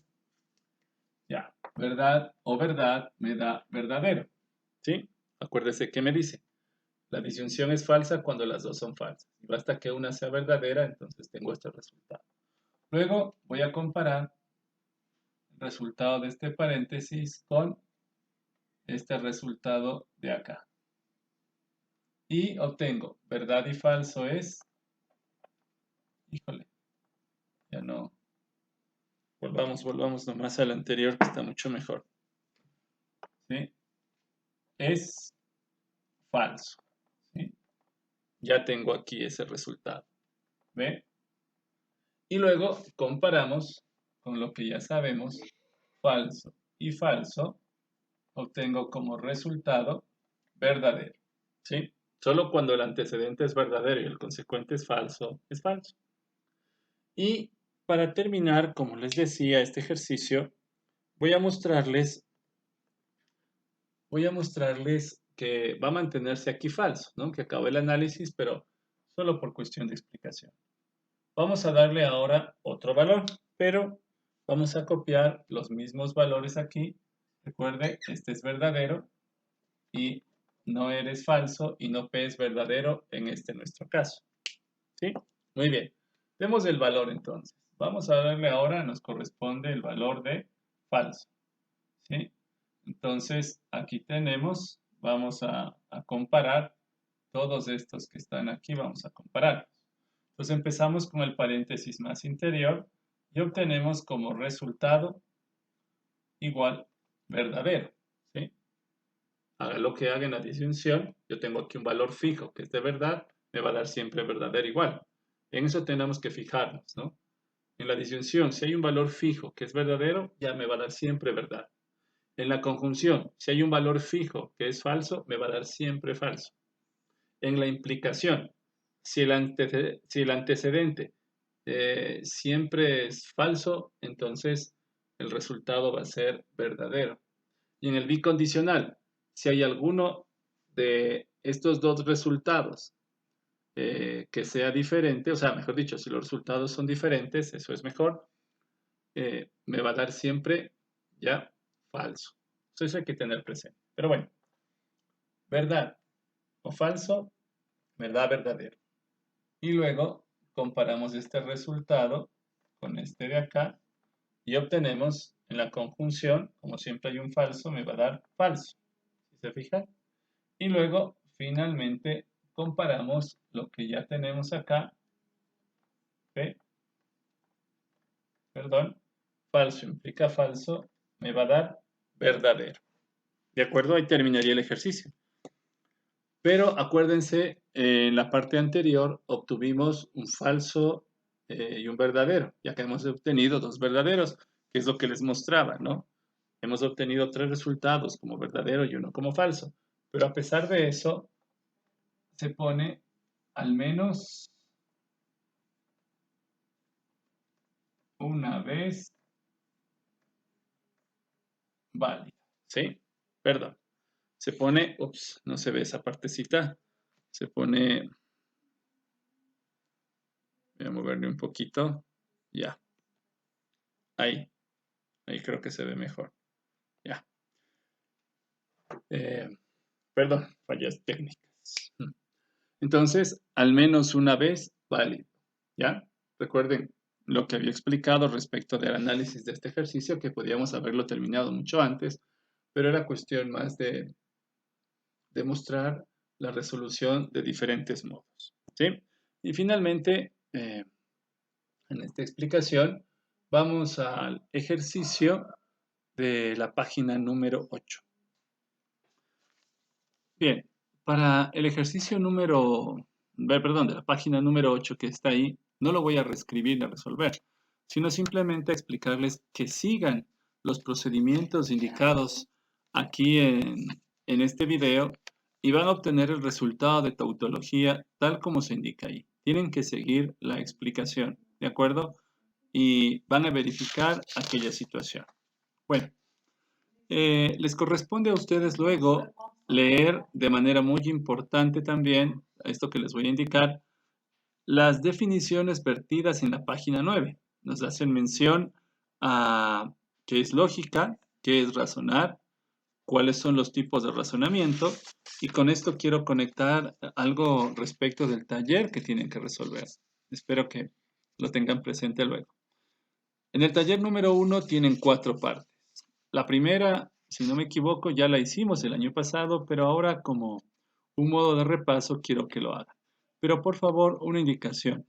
Speaker 1: Ya, verdad o verdad me da verdadero. ¿Sí? Acuérdese que me dice. La disyunción es falsa cuando las dos son falsas. Y basta que una sea verdadera, entonces tengo este resultado. Luego voy a comparar el resultado de este paréntesis con este resultado de acá. Y obtengo verdad y falso es, híjole, ya no, volvamos nomás al anterior que está mucho mejor. ¿Sí? Es falso. ¿Sí? Ya tengo aquí ese resultado. ¿Ve? Y luego comparamos con lo que ya sabemos, falso y falso, obtengo como resultado verdadero. ¿Sí? Solo cuando el antecedente es verdadero y el consecuente es falso. Y para terminar, como les decía, este ejercicio, voy a mostrarles que va a mantenerse aquí falso, ¿no? Que acabó el análisis, pero solo por cuestión de explicación. Vamos a darle ahora otro valor, pero vamos a copiar los mismos valores aquí. Recuerde, este es verdadero y no eres falso y no P es verdadero en nuestro caso. ¿Sí? Muy bien. Demos el valor entonces. Vamos a darle ahora, nos corresponde el valor de falso. ¿Sí? Entonces, aquí tenemos, vamos a comparar. todos estos que están aquí vamos a compararlos. Entonces empezamos con el paréntesis más interior y obtenemos como resultado igual verdadero, ¿sí? Haga lo que haga en la disyunción, yo tengo aquí un valor fijo que es de verdad, me va a dar siempre verdadero igual. En eso tenemos que fijarnos, ¿no? En la disyunción, si hay un valor fijo que es verdadero, ya me va a dar siempre verdad. En la conjunción, si hay un valor fijo que es falso, me va a dar siempre falso. En la implicación, si el antecedente siempre es falso, entonces el resultado va a ser verdadero. Y en el bicondicional, si hay alguno de estos dos resultados que sea diferente, o sea, mejor dicho, si los resultados son diferentes, eso es mejor, me va a dar siempre ya falso. Eso hay que tener presente. Pero bueno, verdad o falso, verdad, verdadero. Y luego comparamos este resultado con este de acá y obtenemos en la conjunción, como siempre hay un falso, me va a dar falso. ¿Sí se fijan? Y luego, finalmente, comparamos lo que ya tenemos acá. ¿Ve? Perdón, falso implica falso, me va a dar verdadero. ¿De acuerdo? Ahí terminaría el ejercicio. Pero acuérdense, en la parte anterior obtuvimos un falso y un verdadero, ya que hemos obtenido dos verdaderos, que es lo que les mostraba, ¿no? Hemos obtenido tres resultados como verdadero y uno como falso. Pero a pesar de eso, se pone al menos una vez válida, ¿sí? Perdón. Se pone, ups, no se ve esa partecita. Se pone, voy a moverle un poquito. Ya. Ahí creo que se ve mejor. Ya. Perdón, fallas técnicas. Entonces, al menos una vez válido. ¿Ya? Recuerden lo que había explicado respecto del análisis de este ejercicio, que podíamos haberlo terminado mucho antes, pero era cuestión más de demostrar la resolución de diferentes modos. ¿Sí? Y finalmente, en esta explicación, vamos al ejercicio de la página número 8. Bien, para el ejercicio de la página número 8 que está ahí, no lo voy a reescribir ni a resolver, sino simplemente a explicarles que sigan los procedimientos indicados aquí en este video y van a obtener el resultado de tautología tal como se indica ahí. Tienen que seguir la explicación, ¿de acuerdo? Y van a verificar aquella situación. Bueno. Les corresponde a ustedes luego leer de manera muy importante también, esto que les voy a indicar, las definiciones vertidas en la página 9. Nos hacen mención a qué es lógica, qué es razonar, cuáles son los tipos de razonamiento, y con esto quiero conectar algo respecto del taller que tienen que resolver. Espero que lo tengan presente luego. En el taller número 1 tienen 4 partes. La primera, si no me equivoco, ya la hicimos el año pasado, pero ahora como un modo de repaso quiero que lo hagan. Pero por favor, una indicación.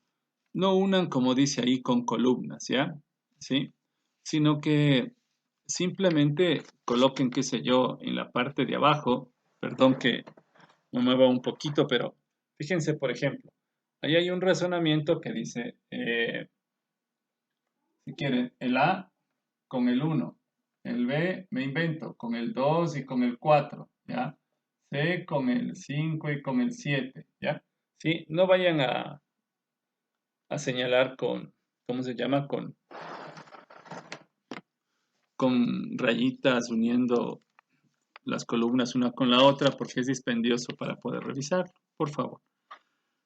Speaker 1: No unan como dice ahí con columnas, ¿ya? ¿Sí? Sino que simplemente coloquen, qué sé yo, en la parte de abajo. Perdón que me mueva un poquito, pero fíjense, por ejemplo, ahí hay un razonamiento que dice, si quieren, el A con el 1, el B me invento con el 2 y con el 4, ¿ya? C con el 5 y con el 7, ¿ya? Sí, no vayan a señalar con, ¿cómo se llama? Con rayitas uniendo las columnas una con la otra porque es dispendioso para poder revisar, por favor.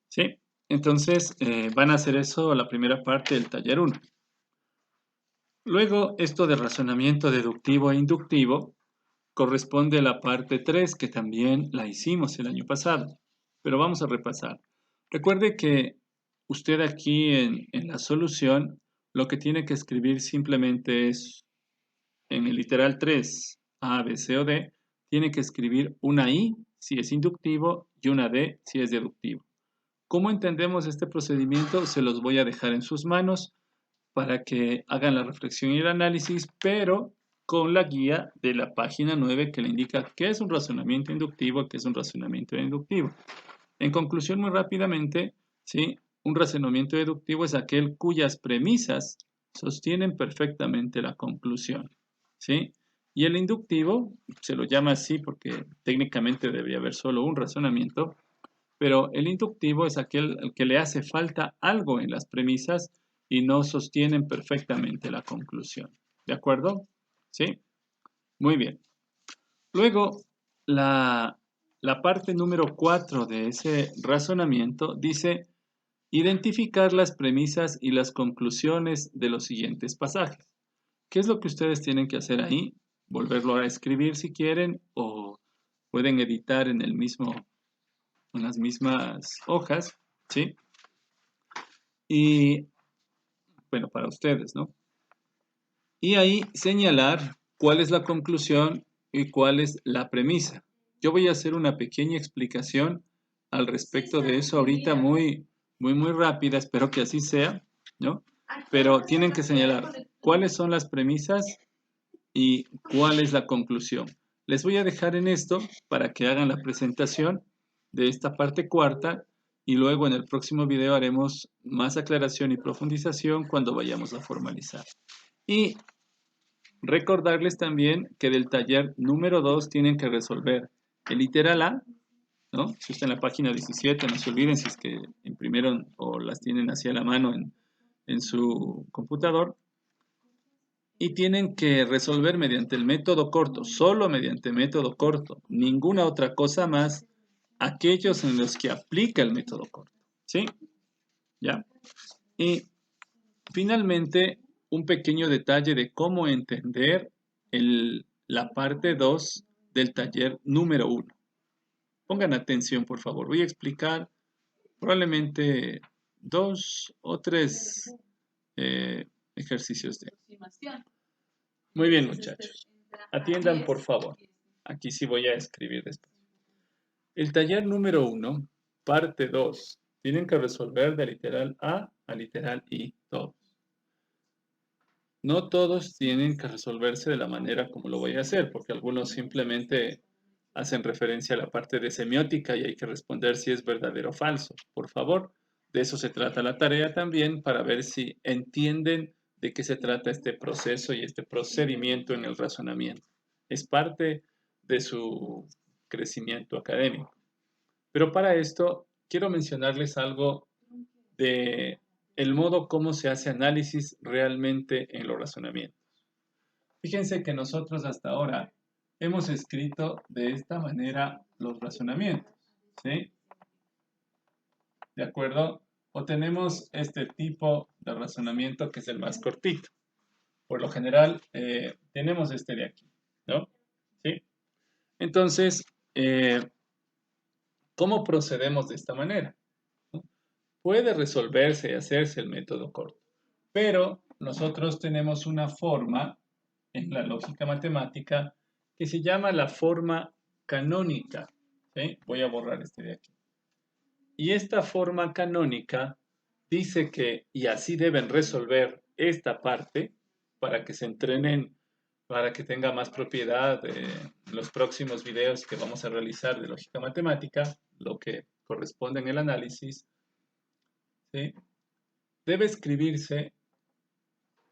Speaker 1: ¿Sí? Entonces, van a hacer eso la primera parte del taller 1. Luego, esto de razonamiento deductivo e inductivo corresponde a la parte 3, que también la hicimos el año pasado, pero vamos a repasar. Recuerde que usted aquí en la solución, lo que tiene que escribir simplemente es, en el literal 3, A, B, C o D, tiene que escribir una I si es inductivo y una D si es deductivo. ¿Cómo entendemos este procedimiento? Se los voy a dejar en sus manos para que hagan la reflexión y el análisis, pero con la guía de la página 9 que le indica qué es un razonamiento inductivo, qué es un razonamiento deductivo. En conclusión, muy rápidamente, ¿sí? Un razonamiento deductivo es aquel cuyas premisas sostienen perfectamente la conclusión, ¿sí? Y el inductivo se lo llama así porque técnicamente debería haber solo un razonamiento, pero el inductivo es aquel al que le hace falta algo en las premisas y no sostienen perfectamente la conclusión. ¿De acuerdo? ¿Sí? Muy bien. Luego, la parte número 4 de ese razonamiento dice identificar las premisas y las conclusiones de los siguientes pasajes. ¿Qué es lo que ustedes tienen que hacer ahí? Volverlo a escribir si quieren o pueden editar en las mismas hojas, ¿sí? Y bueno, para ustedes, ¿no? Y ahí señalar cuál es la conclusión y cuál es la premisa. Yo voy a hacer una pequeña explicación al respecto de eso ahorita muy rápida, espero que así sea, ¿no? Pero tienen que señalar cuáles son las premisas y cuál es la conclusión. Les voy a dejar en esto para que hagan la presentación de esta parte cuarta y luego en el próximo video haremos más aclaración y profundización cuando vayamos a formalizar. Y recordarles también que del taller número 2 tienen que resolver el literal A, ¿no? Si está en la página 17, no se olviden si es que imprimieron o las tienen hacia la mano en su computador. Y tienen que resolver mediante el método corto, solo mediante método corto, ninguna otra cosa más, aquellos en los que aplica el método corto, ¿sí? ¿Ya? Y finalmente, un pequeño detalle de cómo entender la parte 2 del taller número 1. Pongan atención, por favor. Voy a explicar probablemente 2 o 3 ejercicios de... Muy bien, muchachos. Atiendan, por favor. Aquí sí voy a escribir después. El taller número 1, parte 2. Tienen que resolver de literal A a literal I, todos. No todos tienen que resolverse de la manera como lo voy a hacer, porque algunos simplemente hacen referencia a la parte de semiótica y hay que responder si es verdadero o falso. Por favor, de eso se trata la tarea también para ver si entienden de qué se trata este proceso y este procedimiento en el razonamiento. Es parte de su crecimiento académico. Pero para esto quiero mencionarles algo de el modo como se hace análisis realmente en los razonamientos. Fíjense que nosotros hasta ahora hemos escrito de esta manera los razonamientos, ¿sí? ¿De acuerdo? O tenemos este tipo de razonamiento que es el más cortito. Por lo general, tenemos este de aquí, ¿no? ¿Sí? Entonces, ¿cómo procedemos de esta manera? Puede resolverse y hacerse el método corto, pero nosotros tenemos una forma en la lógica matemática que se llama la forma canónica. ¿Sí? Voy a borrar este de aquí. Y esta forma canónica dice que, y así deben resolver esta parte para que se entrenen, para que tenga más propiedad en los próximos videos que vamos a realizar de lógica matemática, lo que corresponde en el análisis, ¿sí? Debe escribirse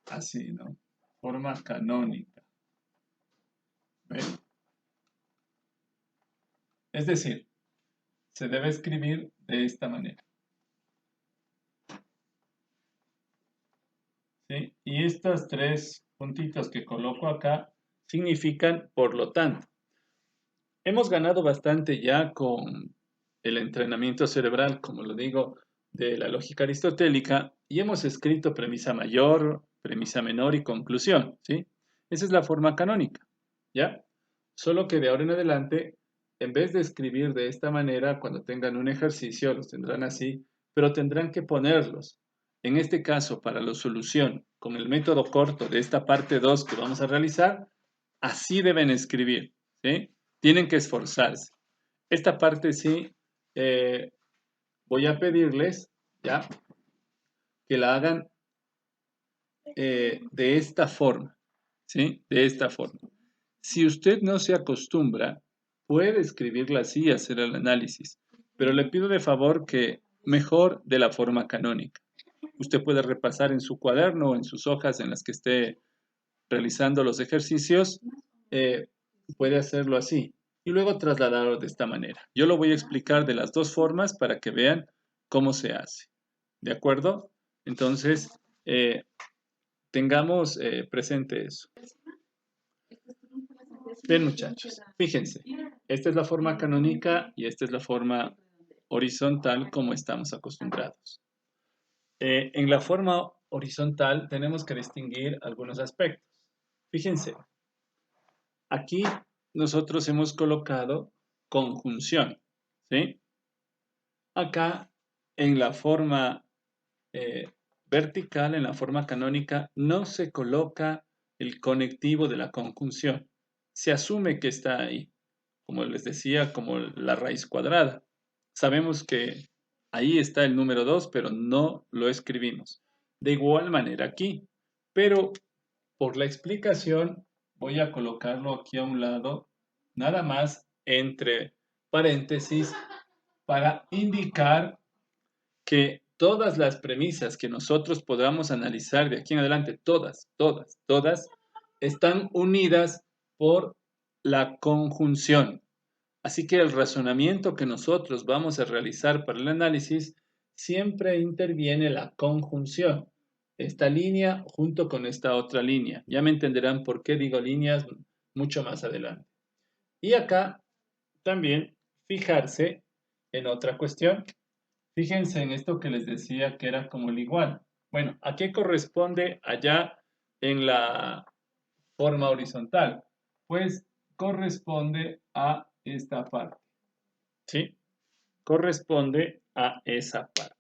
Speaker 1: así, ¿no? Forma canónica. ¿Ven? Es decir, se debe escribir de esta manera. ¿Sí? Y estos 3 puntitos que coloco acá significan por lo tanto. Hemos ganado bastante ya con el entrenamiento cerebral, como lo digo, de la lógica aristotélica y hemos escrito premisa mayor, premisa menor y conclusión, ¿sí? Esa es la forma canónica, ¿ya? Solo que de ahora en adelante, en vez de escribir de esta manera, cuando tengan un ejercicio, los tendrán así, pero tendrán que ponerlos. En este caso, para la solución, con el método corto de esta parte 2 que vamos a realizar, así deben escribir, ¿sí? Tienen que esforzarse. Esta parte sí voy a pedirles, ¿ya?, que la hagan de esta forma, ¿sí? De esta forma. Si usted no se acostumbra, puede escribirla así y hacer el análisis, pero le pido de favor que mejor de la forma canónica. Usted puede repasar en su cuaderno o en sus hojas en las que esté realizando los ejercicios, puede hacerlo así y luego trasladarlo de esta manera. Yo lo voy a explicar de las dos formas para que vean cómo se hace. ¿De acuerdo? Entonces, tengamos presente eso. Bien, muchachos, fíjense, esta es la forma canónica y esta es la forma horizontal como estamos acostumbrados. En la forma horizontal tenemos que distinguir algunos aspectos. Fíjense, aquí nosotros hemos colocado conjunción, ¿sí? Acá en la forma vertical, en la forma canónica, no se coloca el conectivo de la conjunción. Se asume que está ahí, como les decía, como la raíz cuadrada. Sabemos que ahí está el número 2, pero no lo escribimos. De igual manera aquí, pero por la explicación voy a colocarlo aquí a un lado, nada más entre paréntesis, para indicar que todas las premisas que nosotros podamos analizar de aquí en adelante, todas, están unidas por la conjunción. Así que el razonamiento que nosotros vamos a realizar para el análisis siempre interviene la conjunción. Esta línea junto con esta otra línea. Ya me entenderán por qué digo líneas mucho más adelante. Y acá también fijarse en otra cuestión. Fíjense en esto que les decía que era como el igual. Bueno, ¿a qué corresponde allá en la forma horizontal? Pues corresponde a esta parte, ¿sí? Corresponde a esa parte.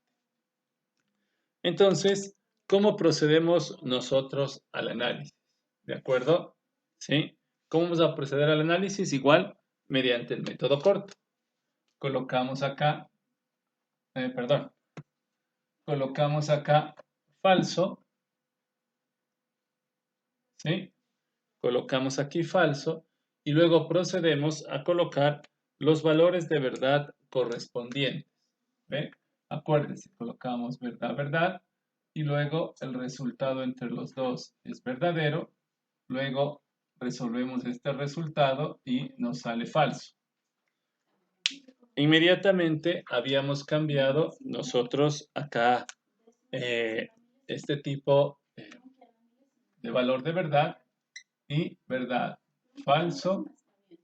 Speaker 1: Entonces, ¿cómo procedemos nosotros al análisis? ¿De acuerdo? ¿Sí? ¿Cómo vamos a proceder al análisis? Igual, mediante el método corto. Colocamos acá, colocamos acá falso, ¿sí? Colocamos aquí falso y luego procedemos a colocar los valores de verdad correspondientes. ¿Ve? Acuérdense, colocamos verdad, verdad y luego el resultado entre los dos es verdadero. Luego resolvemos este resultado y nos sale falso. Inmediatamente habíamos cambiado nosotros acá este tipo de valor de verdad y verdad. Falso,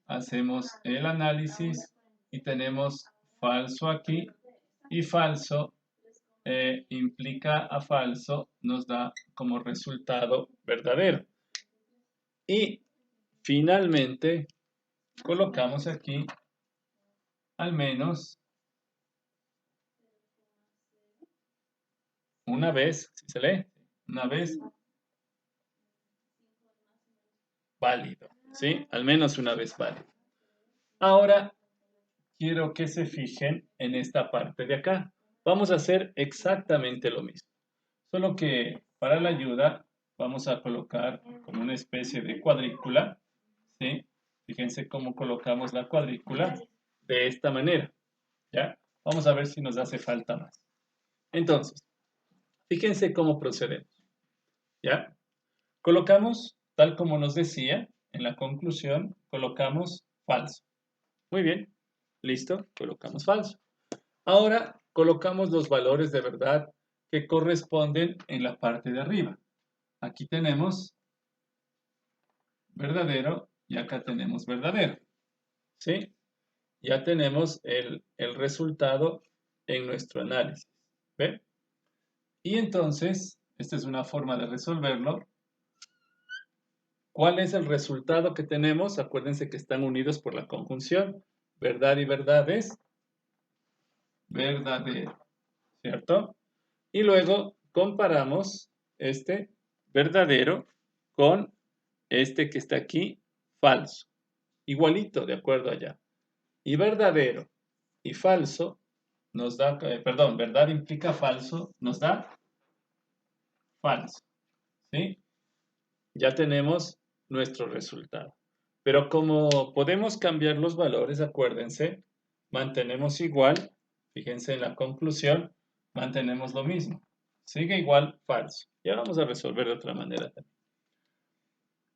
Speaker 1: hacemos el análisis y tenemos falso aquí y falso implica a falso, nos da como resultado verdadero. Y finalmente colocamos aquí al menos una vez, si se lee, una vez válido, ¿sí? Al menos una vez válido. Ahora quiero que se fijen en esta parte de acá. Vamos a hacer exactamente lo mismo, solo que para la ayuda vamos a colocar como una especie de cuadrícula, ¿sí? Fíjense cómo colocamos la cuadrícula de esta manera, ¿ya? Vamos a ver si nos hace falta más. Entonces, fíjense cómo procedemos, ¿ya? Colocamos, tal como nos decía, en la conclusión, colocamos falso. Muy bien, listo, colocamos falso. Ahora colocamos los valores de verdad que corresponden en la parte de arriba. Aquí tenemos verdadero y acá tenemos verdadero. ¿Sí? Ya tenemos el resultado en nuestro análisis. ¿Ve? Y entonces, esta es una forma de resolverlo. ¿Cuál es el resultado que tenemos? Acuérdense que están unidos por la conjunción. Verdad y verdad es verdadero, ¿cierto? Y luego comparamos este verdadero con este que está aquí, falso. Igualito, de acuerdo allá. Y verdadero y falso nos da, perdón, verdad implica falso, nos da falso, ¿sí? Ya tenemos nuestro resultado. Pero como podemos cambiar los valores, acuérdense, mantenemos igual, fíjense en la conclusión, mantenemos lo mismo. Sigue igual, falso. Ya vamos a resolver de otra manera también.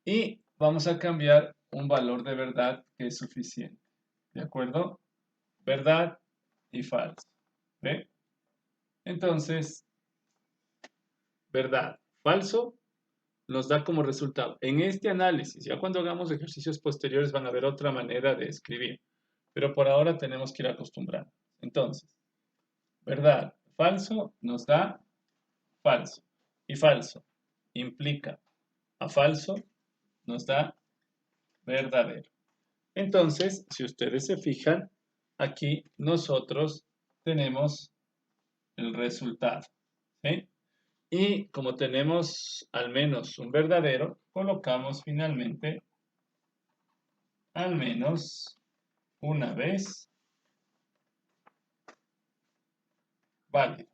Speaker 1: Y vamos a cambiar un valor de verdad que es suficiente. ¿De acuerdo? Verdad y falso. ¿Ve? Entonces, verdad, falso, nos da como resultado. En este análisis, ya cuando hagamos ejercicios posteriores van a ver otra manera de escribir, pero por ahora tenemos que ir acostumbrando. Entonces, verdad, falso nos da falso. Y falso implica a falso nos da verdadero. Entonces, si ustedes se fijan, aquí nosotros tenemos el resultado. ¿Sí? Y como tenemos al menos un verdadero, colocamos finalmente al menos una vez válido.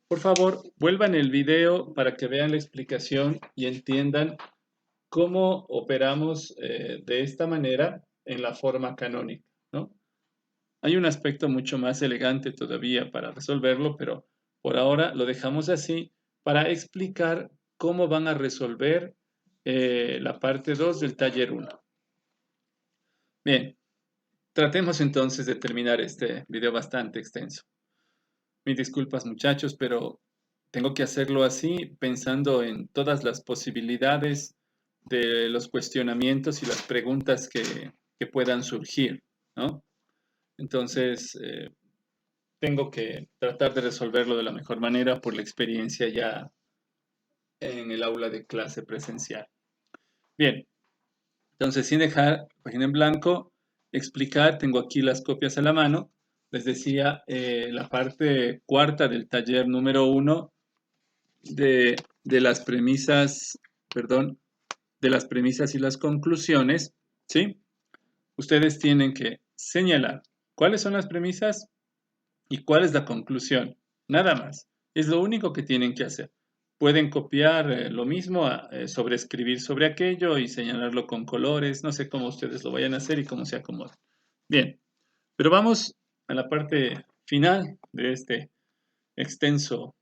Speaker 1: Por favor, vuelvan el video para que vean la explicación y entiendan cómo operamos de esta manera en la forma canónica, ¿no? Hay un aspecto mucho más elegante todavía para resolverlo, pero por ahora lo dejamos así para explicar cómo van a resolver la parte 2 del taller 1. Bien, tratemos entonces de terminar este video bastante extenso. Mis disculpas muchachos, pero tengo que hacerlo así pensando en todas las posibilidades de los cuestionamientos y las preguntas que puedan surgir, ¿no? Entonces, tengo que tratar de resolverlo de la mejor manera por la experiencia ya en el aula de clase presencial. Bien, entonces sin dejar página en blanco, explicar, tengo aquí las copias a la mano. Les decía, la parte cuarta del taller número 1 de las premisas, perdón, de las premisas y las conclusiones, ¿sí? Ustedes tienen que señalar cuáles son las premisas y cuál es la conclusión. Nada más. Es lo único que tienen que hacer. Pueden copiar lo mismo, sobreescribir sobre aquello y señalarlo con colores. No sé cómo ustedes lo vayan a hacer y cómo se acomoden. Bien, pero vamos a la parte final de este extenso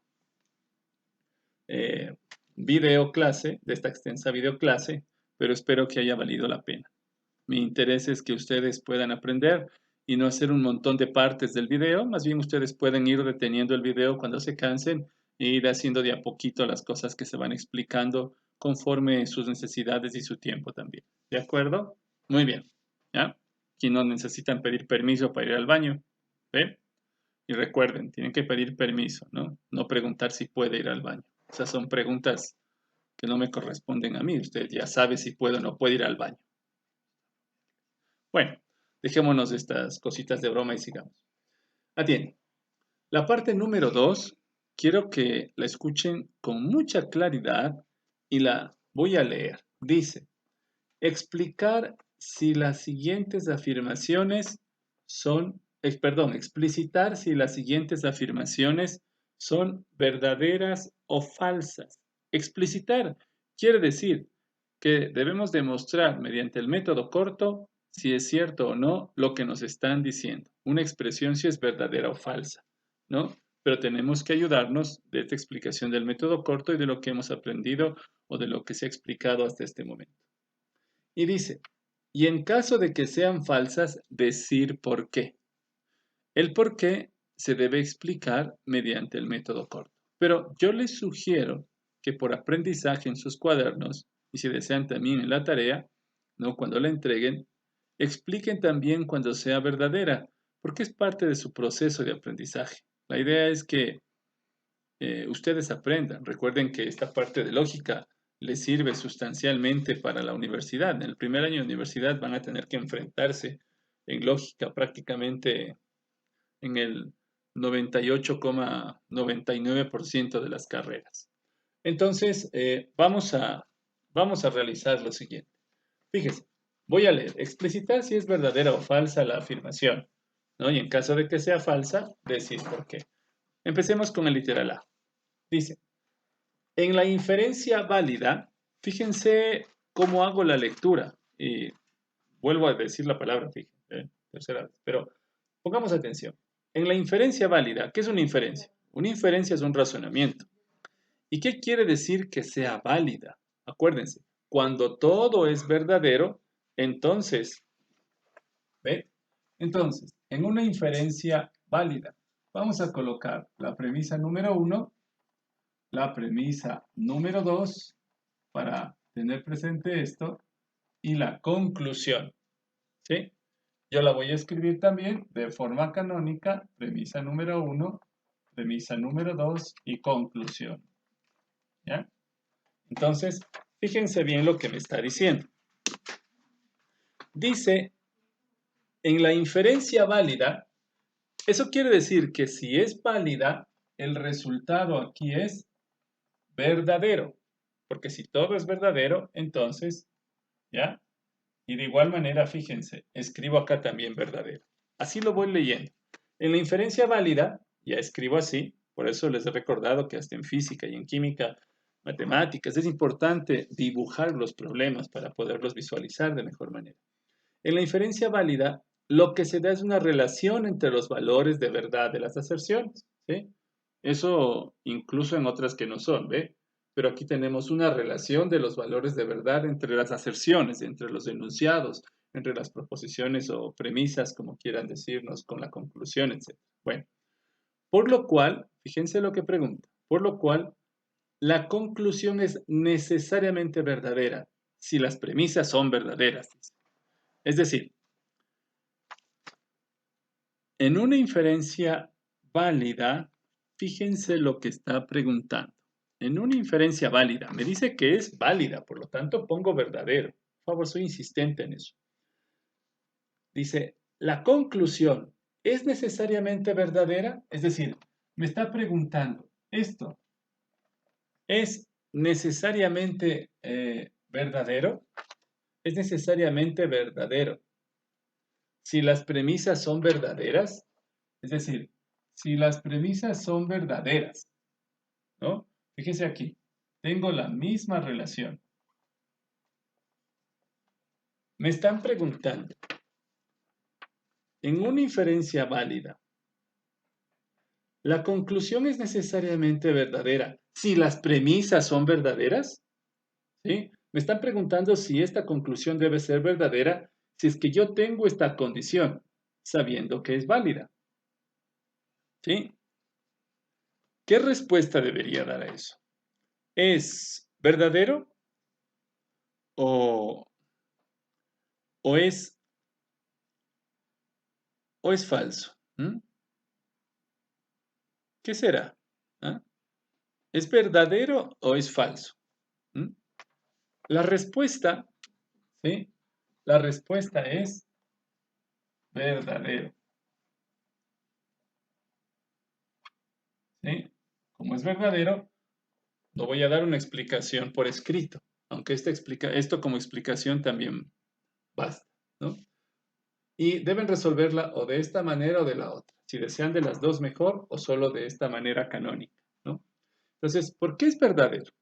Speaker 1: video clase, de esta extensa video clase, pero espero que haya valido la pena. Mi interés es que ustedes puedan aprender y no hacer un montón de partes del video, más bien ustedes pueden ir deteniendo el video cuando se cansen e ir haciendo de a poquito las cosas que se van explicando conforme sus necesidades y su tiempo también. ¿De acuerdo? Muy bien. ¿Ya? Aquí no necesitan pedir permiso para ir al baño. ¿Ven? Y recuerden, tienen que pedir permiso, ¿no? No preguntar si puede ir al baño. Esas son preguntas que no me corresponden a mí. Usted ya sabe si puede o no puede ir al baño. Bueno, dejémonos de estas cositas de broma y sigamos. Atiende. La parte número 2, quiero que la escuchen con mucha claridad y la voy a leer. Dice, explicar si las siguientes afirmaciones son, explicitar si las siguientes afirmaciones son verdaderas o falsas. Explicitar quiere decir que debemos demostrar mediante el método corto si es cierto o no lo que nos están diciendo. Una expresión si es verdadera o falsa, ¿no? Pero tenemos que ayudarnos de esta explicación del método corto y de lo que hemos aprendido o de lo que se ha explicado hasta este momento. Y dice, y en caso de que sean falsas, decir por qué. El por qué se debe explicar mediante el método corto. Pero yo les sugiero que por aprendizaje en sus cuadernos, y si desean también en la tarea, no cuando la entreguen, expliquen también cuando sea verdadera, porque es parte de su proceso de aprendizaje. La idea es que ustedes aprendan. Recuerden que esta parte de lógica les sirve sustancialmente para la universidad. En el primer año de universidad van a tener que enfrentarse en lógica prácticamente en el 98,99% de las carreras. Entonces, vamos a realizar lo siguiente. Fíjense, voy a leer. Explicitar si es verdadera o falsa la afirmación. ¿no? Y en caso de que sea falsa, decir por qué. Empecemos con el literal A. Dice, en la inferencia válida, fíjense cómo hago la lectura. Y vuelvo a decir la palabra, fíjense, tercera vez. Pero pongamos atención. En la inferencia válida, ¿qué es una inferencia? Una inferencia es un razonamiento. ¿Y qué quiere decir que sea válida? Acuérdense, cuando todo es verdadero, entonces, ¿ve? Entonces, en una inferencia válida, vamos a colocar la premisa número 1, la premisa número 2, para tener presente esto, y la conclusión, ¿sí? Yo la voy a escribir también de forma canónica, premisa número 1, premisa número 2 y conclusión, ¿ya? Entonces, fíjense bien lo que me está diciendo. Dice, en la inferencia válida, eso quiere decir que si es válida, el resultado aquí es verdadero. Porque si todo es verdadero, entonces, ¿ya? Y de igual manera, fíjense, escribo acá también verdadero. Así lo voy leyendo. En la inferencia válida, ya escribo así, por eso les he recordado que hasta en física y en química, matemáticas, es importante dibujar los problemas para poderlos visualizar de mejor manera. En la inferencia válida, lo que se da es una relación entre los valores de verdad de las aserciones, ¿sí? Eso incluso en otras que no son, ¿ve? Pero aquí tenemos una relación de los valores de verdad entre las aserciones, entre los enunciados, entre las proposiciones o premisas, como quieran decirnos, con la conclusión, etc. Bueno, por lo cual, fíjense lo que pregunta, por lo cual, la conclusión es necesariamente verdadera si las premisas son verdaderas. Es decir, en una inferencia válida, fíjense lo que está preguntando. En una inferencia válida, me dice que es válida, por lo tanto pongo verdadero. Por favor, soy insistente en eso. Dice, la conclusión es necesariamente verdadera, es decir, me está preguntando, ¿esto es necesariamente verdadero? Es necesariamente verdadero. Si las premisas son verdaderas, es decir, si las premisas son verdaderas, ¿no? Fíjese aquí, tengo la misma relación. Me están preguntando, en una inferencia válida, ¿la conclusión es necesariamente verdadera si las premisas son verdaderas? ¿Sí? Me están preguntando si esta conclusión debe ser verdadera si es que yo tengo esta condición, sabiendo que es válida. ¿Sí? ¿Qué respuesta debería dar a eso? ¿Es verdadero o, o es falso? ¿Mm? ¿Qué será? ¿Ah? ¿Es verdadero o es falso? ¿Mm? La respuesta, ¿sí? La respuesta es verdadero. ¿Sí? Como es verdadero, no voy a dar una explicación por escrito, aunque esto como explicación también basta, ¿no? Y deben resolverla o de esta manera o de la otra. Si desean de las dos mejor o solo de esta manera canónica, ¿no? Entonces, ¿por qué es verdadero?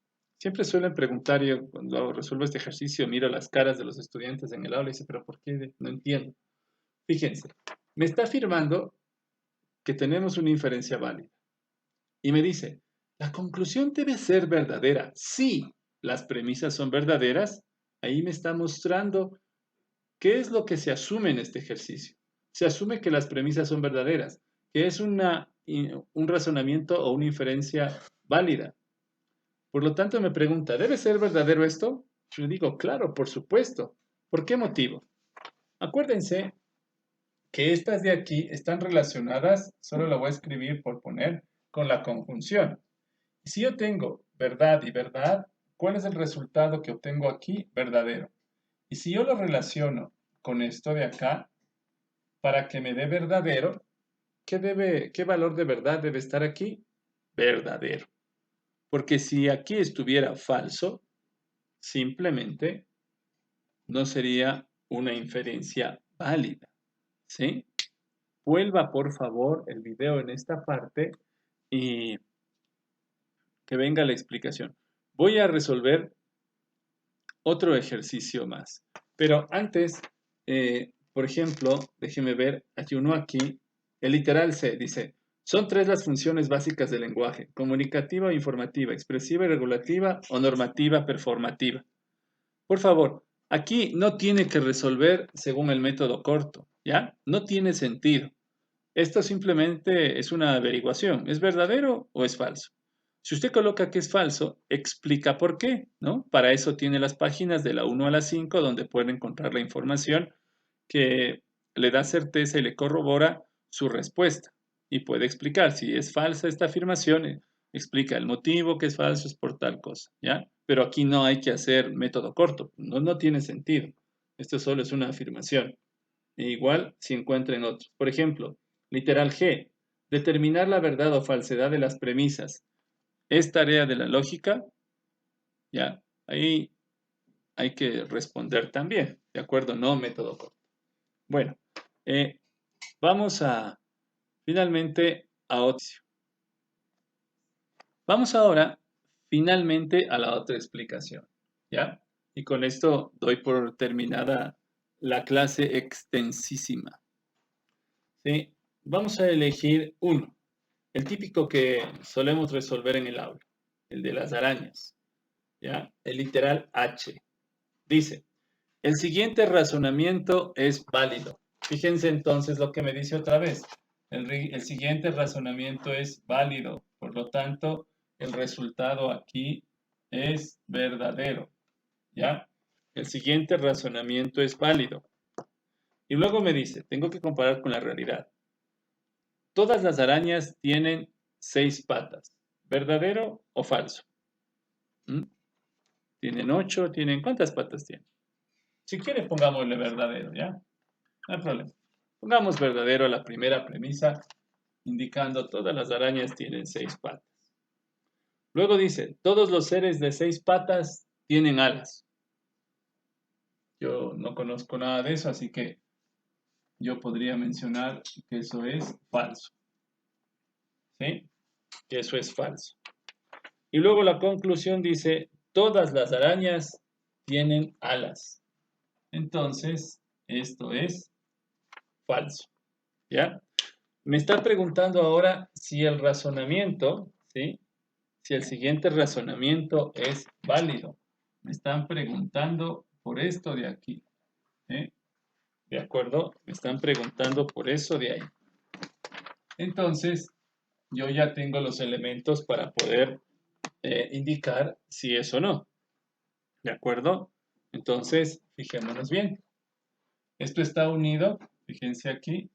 Speaker 1: Siempre suelen preguntar, yo cuando resuelvo este ejercicio miro las caras de los estudiantes en el aula y dice, pero ¿por qué? No entiendo. Fíjense, me está afirmando que tenemos una inferencia válida. Y me dice, la conclusión debe ser verdadera. Si las premisas son verdaderas, ahí me está mostrando qué es lo que se asume en este ejercicio. Se asume que las premisas son verdaderas, que es un razonamiento o una inferencia válida. Por lo tanto, me pregunta, ¿debe ser verdadero esto? Yo le digo, claro, por supuesto. ¿Por qué motivo? Acuérdense que estas de aquí están relacionadas, solo la voy a escribir por poner, con la conjunción. Y si yo tengo verdad y verdad, ¿cuál es el resultado que obtengo aquí? Verdadero. Y si yo lo relaciono con esto de acá, para que me dé verdadero, ¿qué valor de verdad debe estar aquí? Verdadero. Porque si aquí estuviera falso, simplemente no sería una inferencia válida, ¿sí? vuelva por favor el video en esta parte y que venga la explicación. Voy a resolver otro ejercicio más. Pero antes, por ejemplo, déjeme ver, hay uno aquí, el literal C dice, son 3 las funciones básicas del lenguaje, comunicativa o informativa, expresiva y regulativa o normativa performativa. Por favor, aquí no tiene que resolver según el método corto, ¿ya? No tiene sentido. Esto simplemente es una averiguación, ¿es verdadero o es falso? Si usted coloca que es falso, explica por qué, ¿no? Para eso tiene las páginas de la 1 a la 5 donde puede encontrar la información que le da certeza y le corrobora su respuesta. Y puede explicar si es falsa esta afirmación, explica el motivo que es falso es por tal cosa, ¿ya? Pero aquí no hay que hacer método corto, no tiene sentido. Esto solo es una afirmación. E igual si encuentren otros. Por ejemplo, literal G, determinar la verdad o falsedad de las premisas. ¿Es tarea de la lógica? Ya, ahí hay que responder también, ¿de acuerdo? No método corto. Bueno, vamos a finalmente a otro. Vamos ahora finalmente a la otra explicación, ¿ya? Y con esto doy por terminada la clase extensísima. ¿Sí? Vamos a elegir uno, el típico que solemos resolver en el aula, el de las arañas, ¿ya? El literal H. Dice, el siguiente razonamiento es válido. Fíjense entonces lo que me dice otra vez. El siguiente razonamiento es válido. Por lo tanto, el resultado aquí es verdadero. ¿Ya? El siguiente razonamiento es válido. Y luego me dice, tengo que comparar con la realidad. Todas las arañas tienen 6 patas. ¿Verdadero o falso? ¿Mm? Tienen 8, tienen... ¿Cuántas patas tienen? Si quiere, pongámosle verdadero, ¿ya? No hay problema. Pongamos verdadero a la primera premisa, indicando todas las arañas tienen 6 patas. Luego dice, todos los seres de 6 patas tienen alas. Yo no conozco nada de eso, así que yo podría mencionar que eso es falso. ¿Sí? Que eso es falso. Y luego la conclusión dice, todas las arañas tienen alas. Entonces, esto es falso. ¿Ya? Me está preguntando ahora si el razonamiento, ¿sí? Si el siguiente razonamiento es válido. Me están preguntando por esto de aquí. ¿Sí? ¿De acuerdo? Me están preguntando por eso de ahí. Entonces, yo ya tengo los elementos para poder indicar si es o no. ¿De acuerdo? Entonces, fijémonos bien. Esto está unido, fíjense aquí,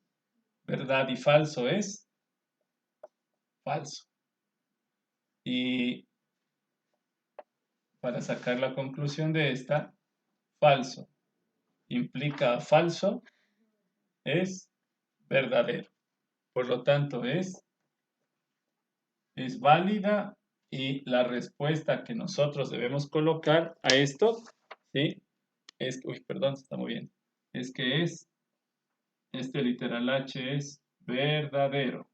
Speaker 1: verdad y falso es falso. Y para sacar la conclusión de esta, falso implica falso es verdadero. Por lo tanto, es válida y la respuesta que nosotros debemos colocar a esto, ¿sí? Es, uy, perdón, se está moviendo. Es que es, este literal H es verdadero,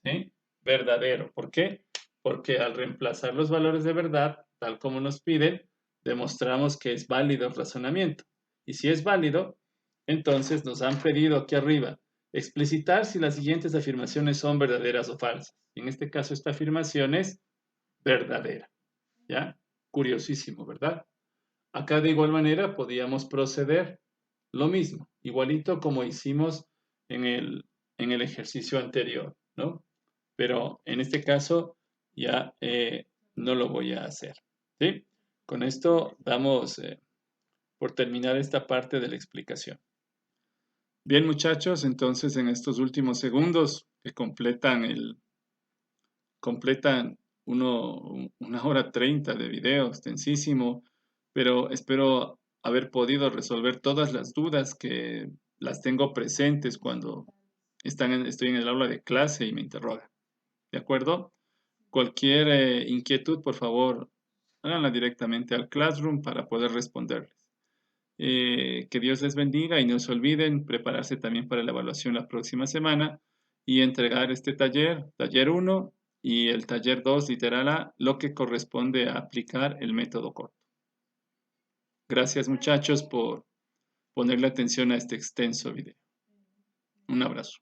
Speaker 1: ¿sí? Verdadero. ¿Por qué? Porque al reemplazar los valores de verdad, tal como nos piden, demostramos que es válido el razonamiento. Y si es válido, entonces nos han pedido aquí arriba explicitar si las siguientes afirmaciones son verdaderas o falsas. En este caso, esta afirmación es verdadera. ¿Ya? Curiosísimo, ¿verdad? Acá de igual manera podíamos proceder lo mismo, igualito como hicimos en el ejercicio anterior, ¿no? Pero en este caso ya no lo voy a hacer, ¿sí? Con esto damos por terminar esta parte de la explicación. Bien, muchachos, entonces en estos últimos segundos que completan una hora 30 de video, extensísimo, pero espero haber podido resolver todas las dudas que las tengo presentes cuando estoy en el aula de clase y me interrogan. ¿De acuerdo? Cualquier inquietud, por favor, háganla directamente al Classroom para poder responderles. Que Dios les bendiga y no se olviden prepararse también para la evaluación la próxima semana y entregar este taller 1 y el taller 2, literal A, lo que corresponde a aplicar el método corto. Gracias muchachos por ponerle atención a este extenso video. Un abrazo.